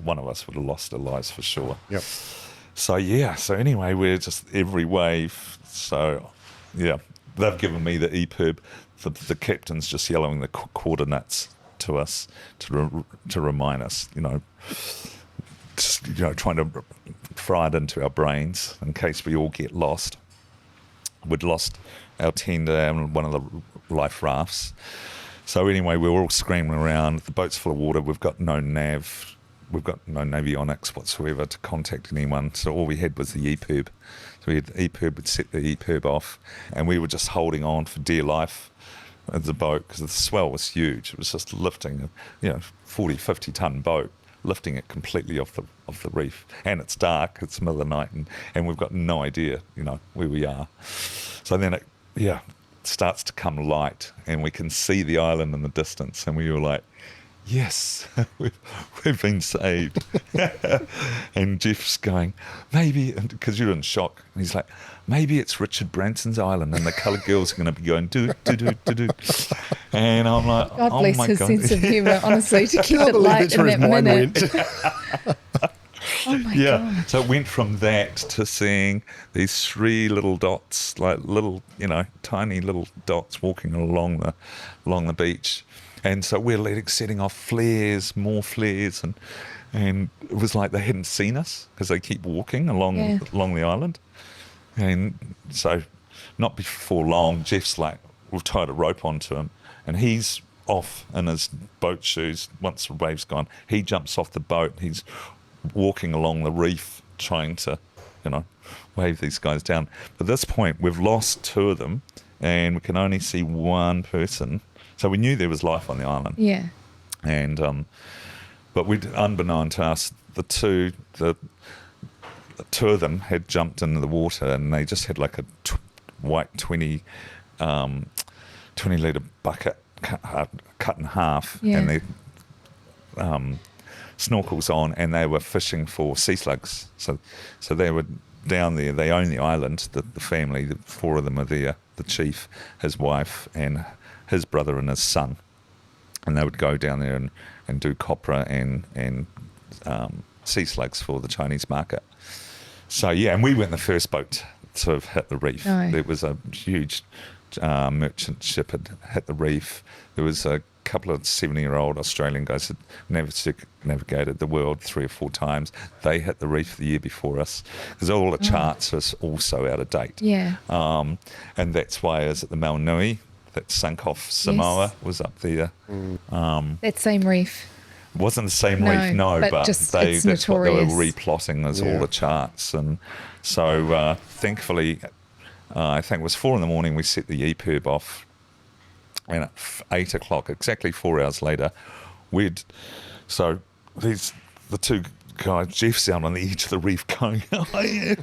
one of us would have lost our lives for sure. Yep. So anyway, we're just every wave. So they've given me the EPIRB. The captain's just yelling the coordinates to us to remind us, trying to fry it into our brains in case we all get lost. We'd lost our tender and one of the life rafts. So anyway, we were all scrambling around. The boat's full of water. We've got no nav. We've got no navionics whatsoever to contact anyone. So all we had was the EPIRB. So we had the EPIRB, we'd set the EPIRB off, and we were just holding on for dear life of the boat because the swell was huge. It was just lifting a 40, 50-ton boat, lifting it completely off the reef. And it's dark, it's the middle of the night, and we've got no idea, where we are. So then it starts to come light, and we can see the island in the distance, and we were like, yes, we've been saved. And Jeff's going, maybe, because you're in shock, and he's like, maybe it's Richard Branson's island and the coloured girls are going to be going do. And I'm like, God bless my his God. sense of humour, honestly, to keep it light in that minute. Oh my God. So it went from that to seeing these 3 little dots, like little, tiny little dots walking along the beach. And so we're setting off flares, more flares, and it was like they hadn't seen us because they keep walking along the island. And so not before long, Jeff's like, we've tied a rope onto him, and he's off in his boat shoes. Once the wave's gone, he jumps off the boat. He's walking along the reef trying to, wave these guys down. But at this point, we've lost 2 of them, and we can only see 1 person. So we knew there was life on the island. Yeah. And but unbeknown to us, the two of them had jumped into the water, and they just had like a white 20 litre bucket cut in half, and their snorkels on, and they were fishing for sea slugs. So they were down there. They own the island. The family, the 4 of them are there. The chief, his wife, and his brother and his son, and they would go down there and do copra and sea slugs for the Chinese market. So and we weren't the first boat to have hit the reef. No. There was a huge merchant ship had hit the reef. There was a couple of 70-year-old Australian guys that navigated the world 3 or 4 times. They hit the reef the year before us because all the charts are also out of date. Yeah. And that's why is it the Maunui that sunk off Samoa was up there. That same reef. Wasn't the same No, reef, no, but just, that's it's what they were notorious. replotting as all the charts. And so thankfully, I think it was 4 a.m. we set the EPIRB off, and at 8 o'clock, exactly 4 hours later, the 2 guys, Jeff's out on the edge of the reef going, oh yeah,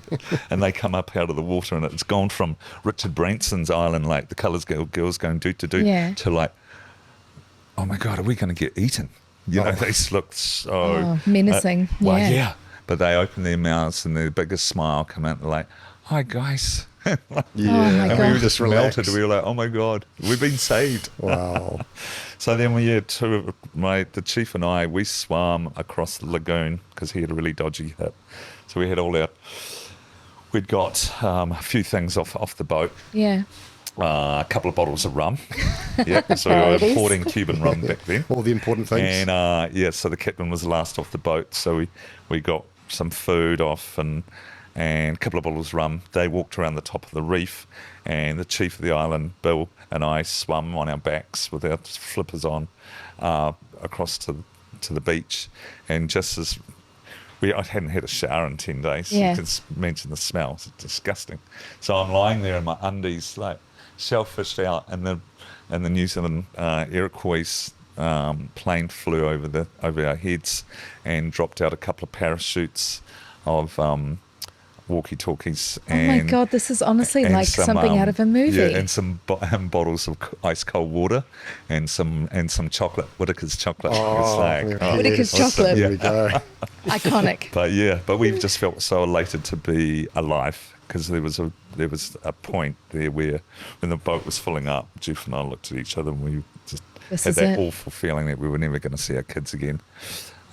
and they come up out of the water, and it's gone from Richard Branson's Island, like the Colours girls going doot to doot, to like, oh my God, are we going to get eaten? You know, they looked so menacing. Well, yeah, but they opened their mouths and their biggest smile come out, like, hi guys. Oh my And God. we were just Relaxed. melted. We were like, oh my God, we've been saved. Wow. So then the chief and I, we swam across the lagoon because he had a really dodgy hip. So we'd got a few things off the boat. Yeah. A couple of bottles of rum. Yeah, so we were Ladies. importing Cuban rum back then. All the important things. And so the captain was last off the boat. So we got some food off and a couple of bottles of rum. They walked around the top of the reef, and the chief of the island, Bill, and I swum on our backs with our flippers on across to the beach. And just as I hadn't had a shower in 10 days, Yeah. you can mention the smell. It's disgusting. So I'm lying there in my undies, like shellfished out, and the New Zealand Iroquois plane flew over our heads and dropped out a couple of parachutes of walkie-talkies. Oh my God, this is honestly and like something out of a movie. Yeah, and some bottles of ice cold water and some chocolate, Whittaker's chocolate. Whittaker's yes. chocolate. There we go. Iconic. But we've just felt so elated to be alive because there was a point there where when the boat was filling up, Jeff and I looked at each other and we just This had is that it. awful feeling that we were never going to see our kids again.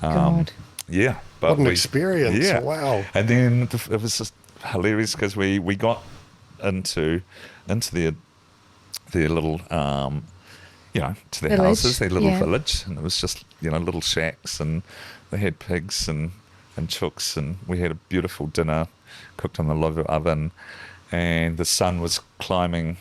God. Yeah, but What an experience. Yeah. Wow. And then it was just hilarious because we got into their little to their Village, houses, their little yeah. village, and it was just little shacks, and they had pigs and chooks, and we had a beautiful dinner cooked on the log oven, and the sun was climbing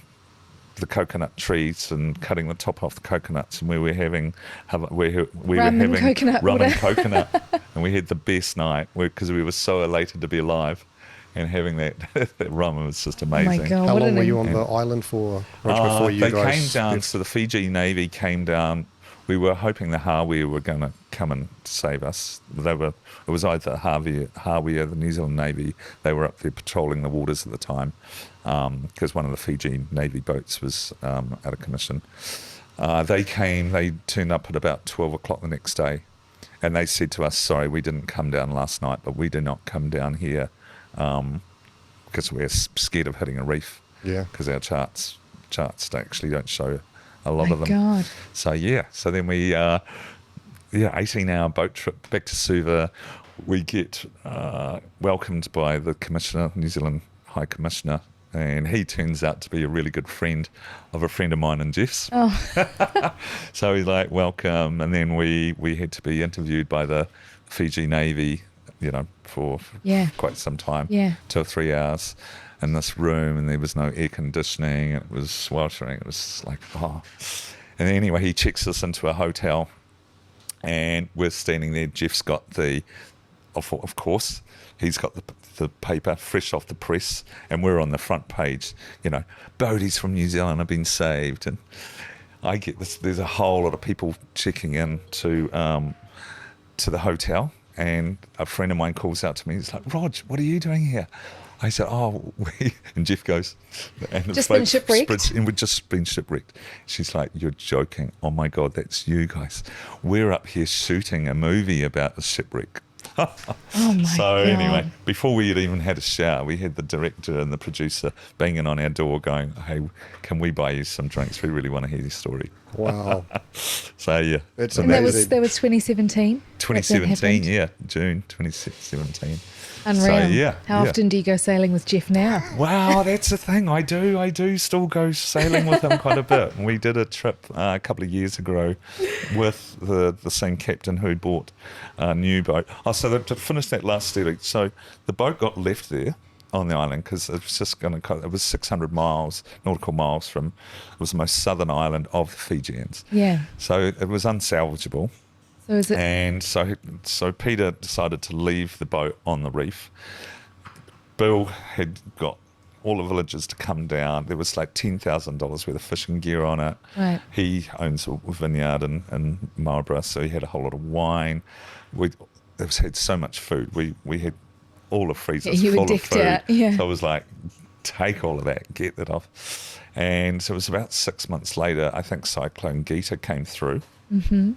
the coconut trees and cutting the top off the coconuts, and we were having Rum and coconut rum and water. coconut, and we had the best night because we were so elated to be alive, and having that rum was just Oh amazing. my God. How what long an were you on the island for? Before you they guys came down, left? so the Fiji Navy came down. We were hoping the Hawi were going to come and save us. It was either Hawi or the New Zealand Navy. They were up there patrolling the waters at the time because one of the Fiji Navy boats was out of commission. They turned up at about 12 o'clock the next day, and they said to us, sorry, we didn't come down last night, but we did not come down here because we're scared of hitting a reef. Yeah. Because our charts actually don't show a lot of them. God. So then we 18-hour boat trip back to Suva. We get welcomed by the Commissioner, New Zealand High Commissioner, and he turns out to be a really good friend of a friend of mine and Jeff's. Oh. So he's like, welcome, and then we had to be interviewed by the Fiji Navy, for quite some time, 2 or 3 hours in this room, and there was no air conditioning, and it was sweltering. It was like, oh. And anyway, he checks us into a hotel, and we're standing there. Jeff's got of course, he's got the paper fresh off the press, and we're on the front page. Boaties from New Zealand have been saved, and I get this. There's a whole lot of people checking in to the hotel, and a friend of mine calls out to me. He's like, "Rog, what are you doing here?" I said, and Jeff goes, and Just been shipwrecked? and we'd just been shipwrecked. She's like, you're joking. Oh my God, that's you guys. We're up here shooting a movie about a shipwreck. Oh my So God. anyway, before we had even had a shower, we had the director and the producer banging on our door going, hey, can we buy you some drinks? We really want to hear your story. Wow. So yeah, It's And that amazing. was 2017? 2017, yeah, June 2017. Unreal. So yeah. How often do you go sailing with Jeff now? Wow, that's the thing. I do still go sailing with him quite a bit. We did a trip a couple of years ago with the same captain who bought a new boat. Oh, so to finish that last story, so the boat got left there on the island because it was just going to, it was 600 miles, nautical miles from, it was the most southern island of the Fijians. Yeah. So it was unsalvageable. So is it? And so Peter decided to leave the boat on the reef. Bill had got all the villagers to come down. There was like $10,000 worth of fishing gear on it. Right. He owns a vineyard in Marlborough, so he had a whole lot of wine. We had so much food. We had all the freezers You were full of decked food. out, yeah. So I was like, take all of that, get that off. And so it was about 6 months later, I think Cyclone Gita came through. Mm-hmm.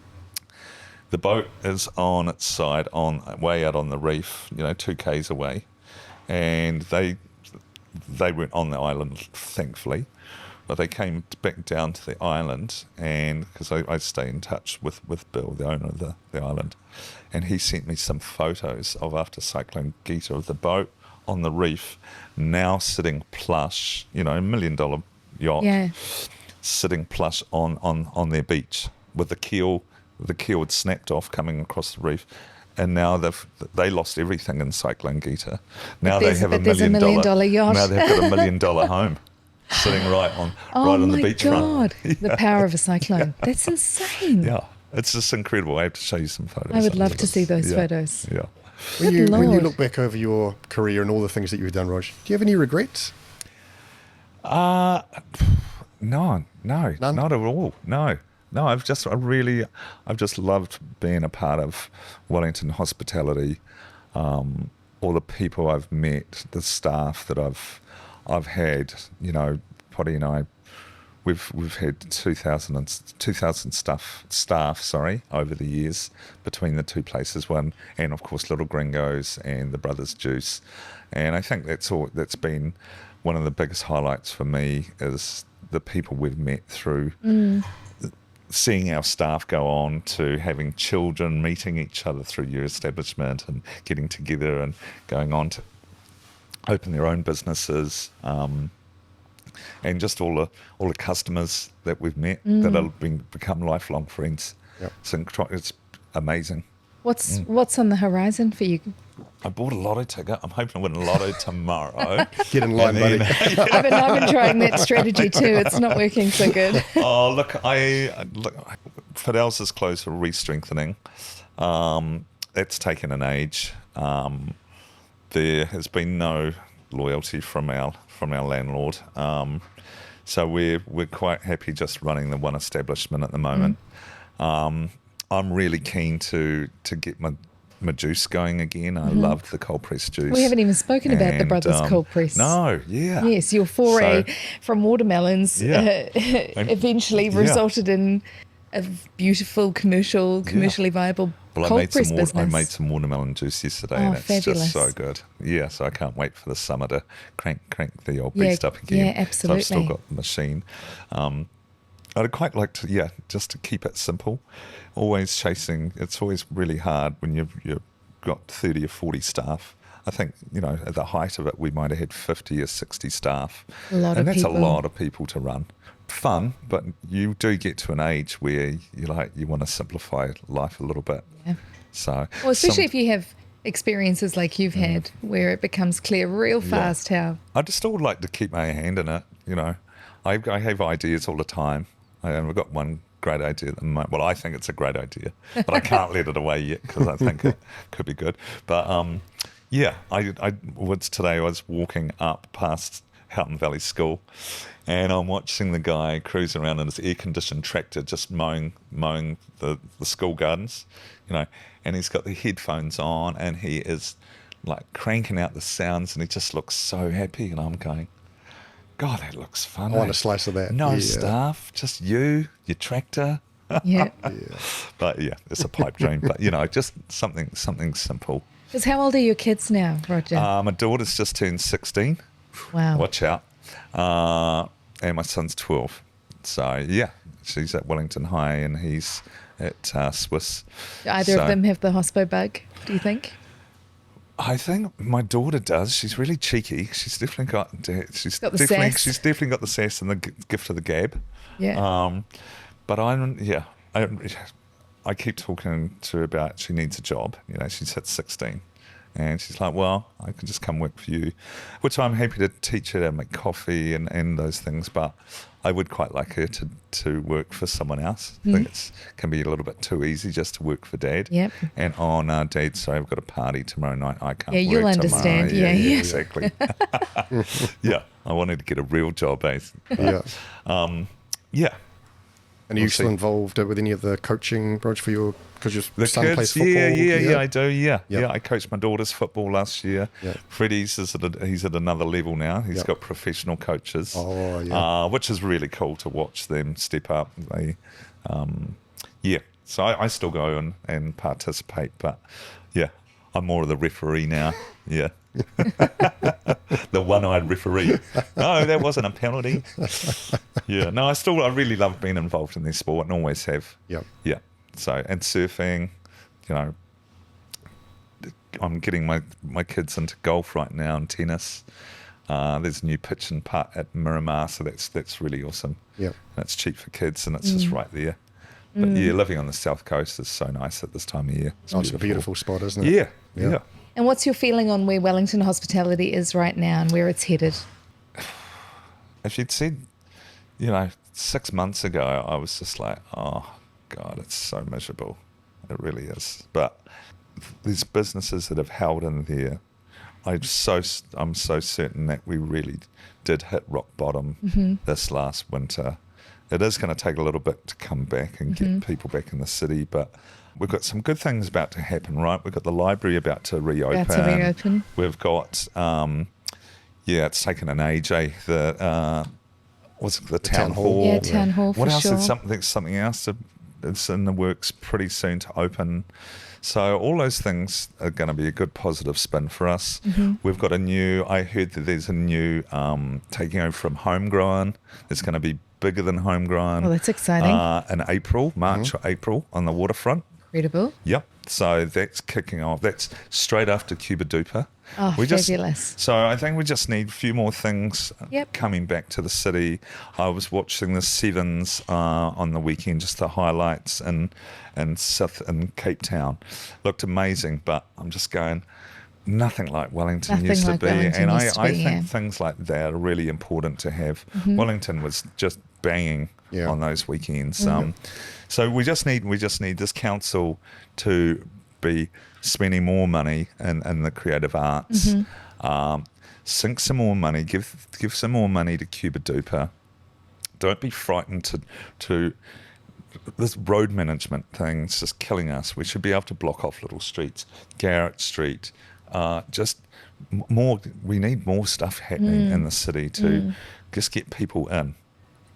The boat is on its side, way out on the reef, 2 k's away, and they went on the island, thankfully, but they came back down to the island, and because I stay in touch with Bill, the owner of the island, and he sent me some photos of after Cyclone Gita of the boat on the reef, now sitting plush, $1 million yacht, Yeah. sitting plush on their beach with the keel. The keel had snapped off coming across the reef, and now they lost everything in Cyclone Gita. Now they have but there's $1 million yacht. Now they've got $1 million home, sitting right on the beachfront. Oh my God, the power of a cyclone. That's insane. Yeah, it's just incredible. I have to show you some photos. I would love of to this. see those Yeah, photos. Yeah. When Good you Lord. look back over your career and all the things that you've done, Rog, do you have any regrets? No, None? not at all. No, I've just loved being a part of Wellington hospitality. All the people I've met, the staff that I've had. Potty and I, we've had 2,000 staff over the years between the two places. One, and of course Little Gringos and the Brothers Juice, and I think that's been one of the biggest highlights for me is the people we've met through. Seeing our staff go on to having children, meeting each other through your establishment and getting together and going on to open their own businesses, and just all the customers that we've met that have become lifelong friends. Yep. It's amazing. What's on the horizon for you? I bought a lotto ticket. I'm hoping to win a lotto tomorrow. Get in line, buddy. I've been trying that strategy too. It's not working so good. Oh, look, Fidel's is closed for re-strengthening. It's taken an age. There has been no loyalty from our landlord. So we're quite happy just running the one establishment at the moment. I'm really keen to get my juice going again. I loved the cold pressed juice. We haven't even spoken about the Brothers Cold Press. No, yeah. Yes, your foray So- from watermelons eventually resulted in a beautiful commercially viable cold press business. I made some watermelon juice yesterday, Oh, and it's fabulous. just so good. Yeah, so I can't wait for the summer to crank the old beast up again. Yeah, absolutely. So I've still got the machine. I'd quite like to, just to keep it simple. Always chasing. It's always really hard when you've got 30 or 40 staff. I think, at the height of it, we might have had 50 or 60 staff. And that's a lot of people to run. Fun, but you do get to an age where you want to simplify life a little bit. Yeah. So, Well, especially if you have experiences like you've had where it becomes clear real fast how... I just still like to keep my hand in it, I have ideas all the time. We've got one great idea at the moment. Well, I think it's a great idea, but I can't let it away yet because I think it could be good. But today I was walking up past Houghton Valley School, and I'm watching the guy cruise around in his air-conditioned tractor just mowing the school gardens, and he's got the headphones on and he is like cranking out the sounds and he just looks so happy, and I'm going, God, that looks fun. I want a slice of that. No Yeah. staff, just you, your tractor, Yeah. But yeah, it's a pipe dream. But just something simple. Because how old are your kids now, Roger? My daughter's just turned 16. Wow. Watch out. And my son's 12. So yeah, she's at Wellington High and he's at Swiss. Do either of them have the hospo bug, do you think? I think my daughter does. She's really cheeky. She's definitely got She's definitely got the sass and the gift of the gab. Yeah. But I keep talking to her about she needs a job. She's hit 16. And she's like, well, I can just come work for you, which I'm happy to teach her to make coffee and those things. But I would quite like her to work for someone else. I think it can be a little bit too easy just to work for Dad. Yep. And Dad, sorry, I've got a party tomorrow night. I can't work you'll understand. tomorrow. Yeah. Exactly. Yeah, I wanted to get a real job, Yeah. Yeah. And are you still involved with any of the coaching, Rog, for your, because your son plays football? Yeah, I do, yeah. I coached my daughter's football last year. Yeah. Freddie's he's at another level now. He's got professional coaches, which is really cool to watch them step up. So I still go and participate, but yeah, I'm more of the referee now, yeah. The one-eyed referee. No, that wasn't a penalty. Yeah, no, I really love being involved in this sport and always have. Yep. Yeah. So, and surfing, I'm getting my kids into golf right now and tennis. There's a new pitch and putt at Miramar, so that's really awesome. Yep. And it's cheap for kids and it's just right there. But yeah, living on the south coast is so nice at this time of year. It's a beautiful spot, isn't it? Yeah. And what's your feeling on where Wellington hospitality is right now and where it's headed? If you'd said, 6 months ago, I was just like, oh, God, it's so miserable. It really is. But these businesses that have held in there, I'm so certain that we really did hit rock bottom this last winter. It is going to take a little bit to come back and get people back in the city, but we've got some good things about to happen, right? We've got the library about to reopen. We've got, it's taken an age, the town hall. Yeah, town hall for What else? sure. There's something else that's in the works pretty soon to open. So all those things are going to be a good positive spin for us. We've got I heard that there's a new taking over from homegrown. It's going to be bigger than homegrown. Well, that's exciting. In March or April on the waterfront. Incredible. Yep. So that's kicking off. That's straight after Cuba Duper. Oh, fabulous. So I think we just need a few more things coming back to the city. I was watching the Sevens on the weekend, just the highlights and Cape Town. Looked amazing, but I'm just going, nothing like Wellington used to be. And I think things like that are really important to have. Wellington was just banging on those weekends. So we just need this council to be spending more money in the creative arts. Sink some more money, give some more money to Cuba Duper. Don't be frightened to this road management thing. It's just killing us. We should be able to block off little streets, Garrett Street. Just more. We need more stuff happening in the city to just get people in.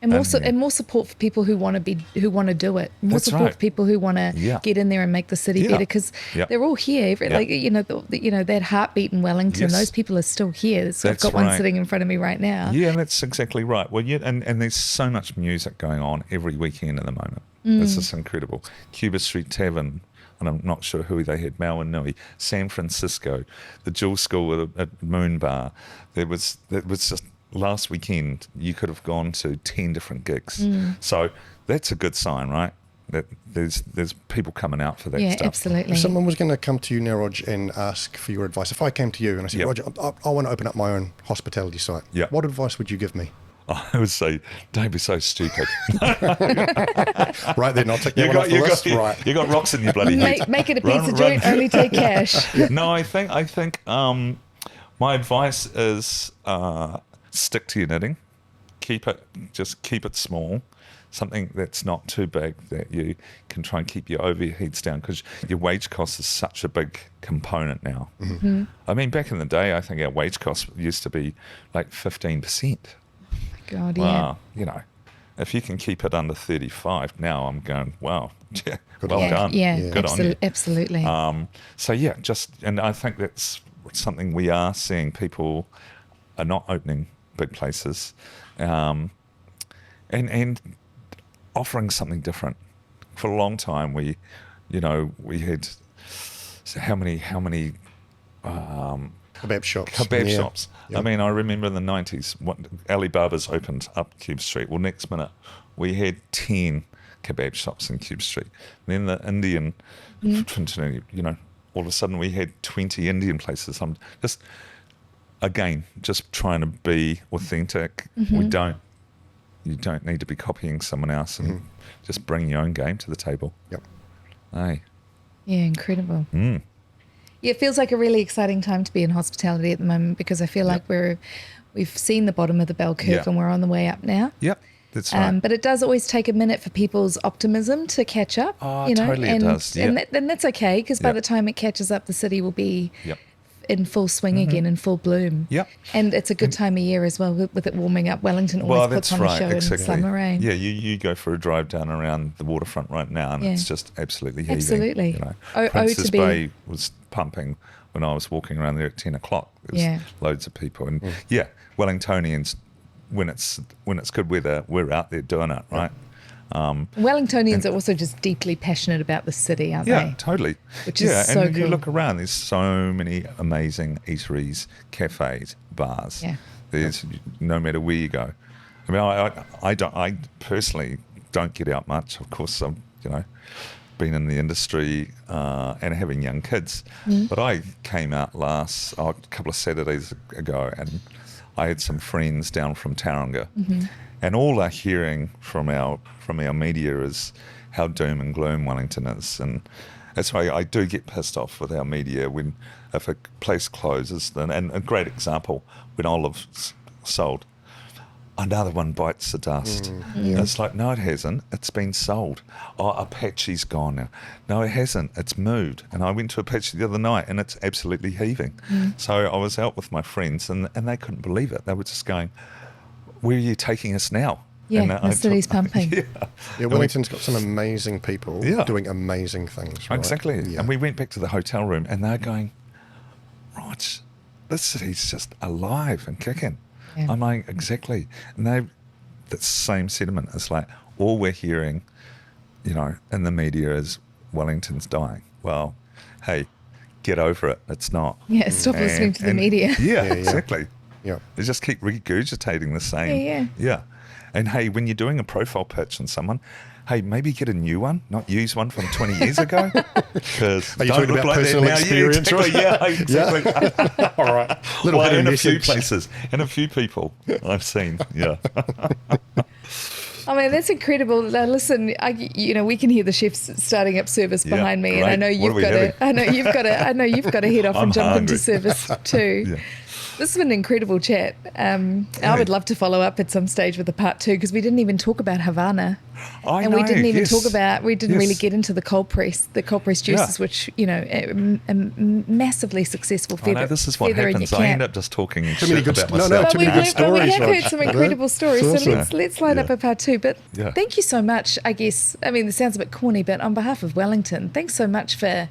And more support for people who want to do it. More That's support right. for people who want to get in there and make the city better, because they're all here. That heartbeat in Wellington. Yes. Those people are still here. So I've got one sitting in front of me right now. Yeah, that's exactly right. Well, and there's so much music going on every weekend at the moment. It's just incredible. Cuba Street Tavern. And I'm not sure who they had, Mal and Nui, San Francisco, the Jewel School at Moon Bar. That was just last weekend. You could have gone to 10 different gigs. So that's a good sign, right? That there's people coming out for that stuff. Yeah, absolutely. If someone was going to come to you now, Rog, and ask for your advice, if I came to you and I said, Roger, I want to open up my own hospitality site, what advice would you give me? I would say, don't be so stupid. Right then, I'll take that one off the list. Right. You got rocks in your bloody head. Make it a pizza joint, only take cash. No, I think my advice is stick to your knitting. Keep it small. Something that's not too big, that you can try and keep your overheads down, because your wage cost is such a big component now. I mean, back in the day, I think our wage cost used to be like 15%. God, Wow, if you can keep it under 35, now I'm going, wow, yeah, well yeah, done. Yeah, Good on you. Absolutely. So yeah, and I think that's something we are seeing. People are not opening big places, and offering something different. For a long time, we had how many Kebab shops. kebab shops. I mean, I remember in the 90s, Alibaba's opened up Cuba Street. Well, next minute, we had 10 kebab shops in Cuba Street. And then the Indian, all of a sudden we had 20 Indian places. I'm just trying to be authentic. You don't need to be copying someone else, and just bring your own game to the table. Yep. Hey. Yeah, incredible. Yeah, it feels like a really exciting time to be in hospitality at the moment, because I feel like we've seen the bottom of the bell curve and we're on the way up now. Yep, that's right. But it does always take a minute for people's optimism to catch up. Oh, totally it does. And that's okay, because by the time it catches up, the city will be in full swing again, in full bloom. Yep. And it's a good time of year as well, with it warming up. Wellington always puts on a show in summer rain. Yeah, you go for a drive down around the waterfront right now, and it's just absolutely heaving. Absolutely. Princess Bay was pumping when I was walking around there at 10 o'clock. There's loads of people. And Wellingtonians, when it's good weather, we're out there doing it, right? Wellingtonians are also just deeply passionate about the city, aren't they? Yeah, totally. Which is so and cool. you look around, there's so many amazing eateries, cafes, bars. Yeah. There's no matter where you go. I mean, I personally don't get out much. Of course, I've been in the industry and having young kids. But I came out a couple of Saturdays ago, and I had some friends down from Tauranga. And all they're hearing from our media is how doom and gloom Wellington is. And that's why I do get pissed off with our media if a place closes. And a great example, when Olive's sold, another one bites the dust. It's like, no, it hasn't. It's been sold. Oh, Apache's gone now. No, it hasn't. It's moved. And I went to Apache the other night, and it's absolutely heaving. So I was out with my friends, and they couldn't believe it. They were just going, where are you taking us now? Yeah, the city's pumping. Yeah, Wellington's got some amazing people doing amazing things. Right? Exactly. Yeah. And we went back to the hotel room, and they're going, right, this city's just alive and kicking. Yeah. I'm like, exactly. And that same sentiment is like, all we're hearing, in the media is Wellington's dying. Well, hey, get over it. It's not. Yeah, stop listening to the media. Yeah, exactly. Yeah. They just keep regurgitating the same. Yeah. And hey, when you're doing a profile pitch on someone, hey, maybe get a new one, not use one from 20 years ago. Because are you talking about personal experience? Yeah, exactly. All right. In a few places, and a few people I've seen. Yeah. I mean, that's incredible. Now, listen, we can hear the chefs starting up service behind me, great. And I know you've got to head off and jump into service too. Yeah. This has been an incredible chat. I would love to follow up at some stage with a part 2, because we didn't even talk about Havana. We didn't even talk about, we didn't really get into the cold press juices, which, massively successful feather. I know, this is what happens. I end up just talking too many good about myself. No, too many good stories. We have heard some incredible stories, awesome. So let's line up a part 2. But thank you so much, I guess. I mean, this sounds a bit corny, but on behalf of Wellington, thanks so much for,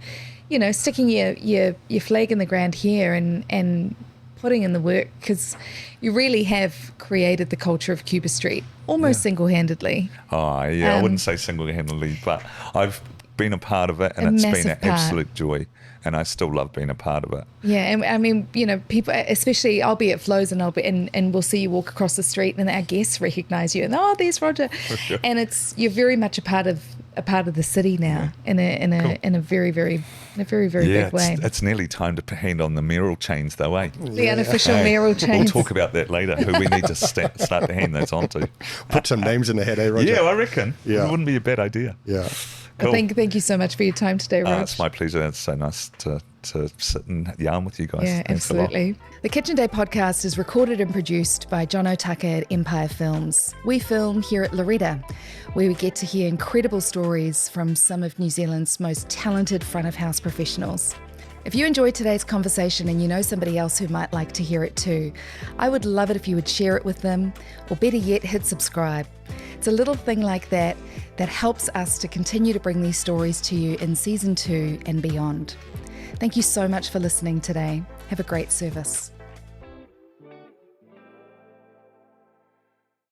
sticking your flag in the ground here and putting in the work, because you really have created the culture of Cuba Street almost single-handedly. Oh, yeah, I wouldn't say single-handedly, but I've been a part of it, and it's been an absolute joy, and I still love being a part of it. Yeah, and I mean, people, especially I'll be at Flo's, and we'll see you walk across the street, and our guests recognise you, and there's Roger, and you're very much a part of the city now, in a very, very big way. It's nearly time to hand on the mayoral chains, though, eh? The unofficial mayoral chains. We'll talk about that later. Who we need to start to hand those on to. Put some names in the head, eh, Roger? Yeah, I reckon. Yeah. It wouldn't be a bad idea. Yeah. Cool. Thank you so much for your time today, Rog. It's my pleasure. It's so nice to sit and yarn with you guys. Yeah, Thanks absolutely. The Kitchen Day podcast is recorded and produced by John O'Tucker at Empire Films. We film here at Loretta, where we get to hear incredible stories from some of New Zealand's most talented front of house professionals. If you enjoyed today's conversation and you know somebody else who might like to hear it too, I would love it if you would share it with them, or better yet, hit subscribe. It's a little thing like that that helps us to continue to bring these stories to you in season 2 and beyond. Thank you so much for listening today. Have a great service.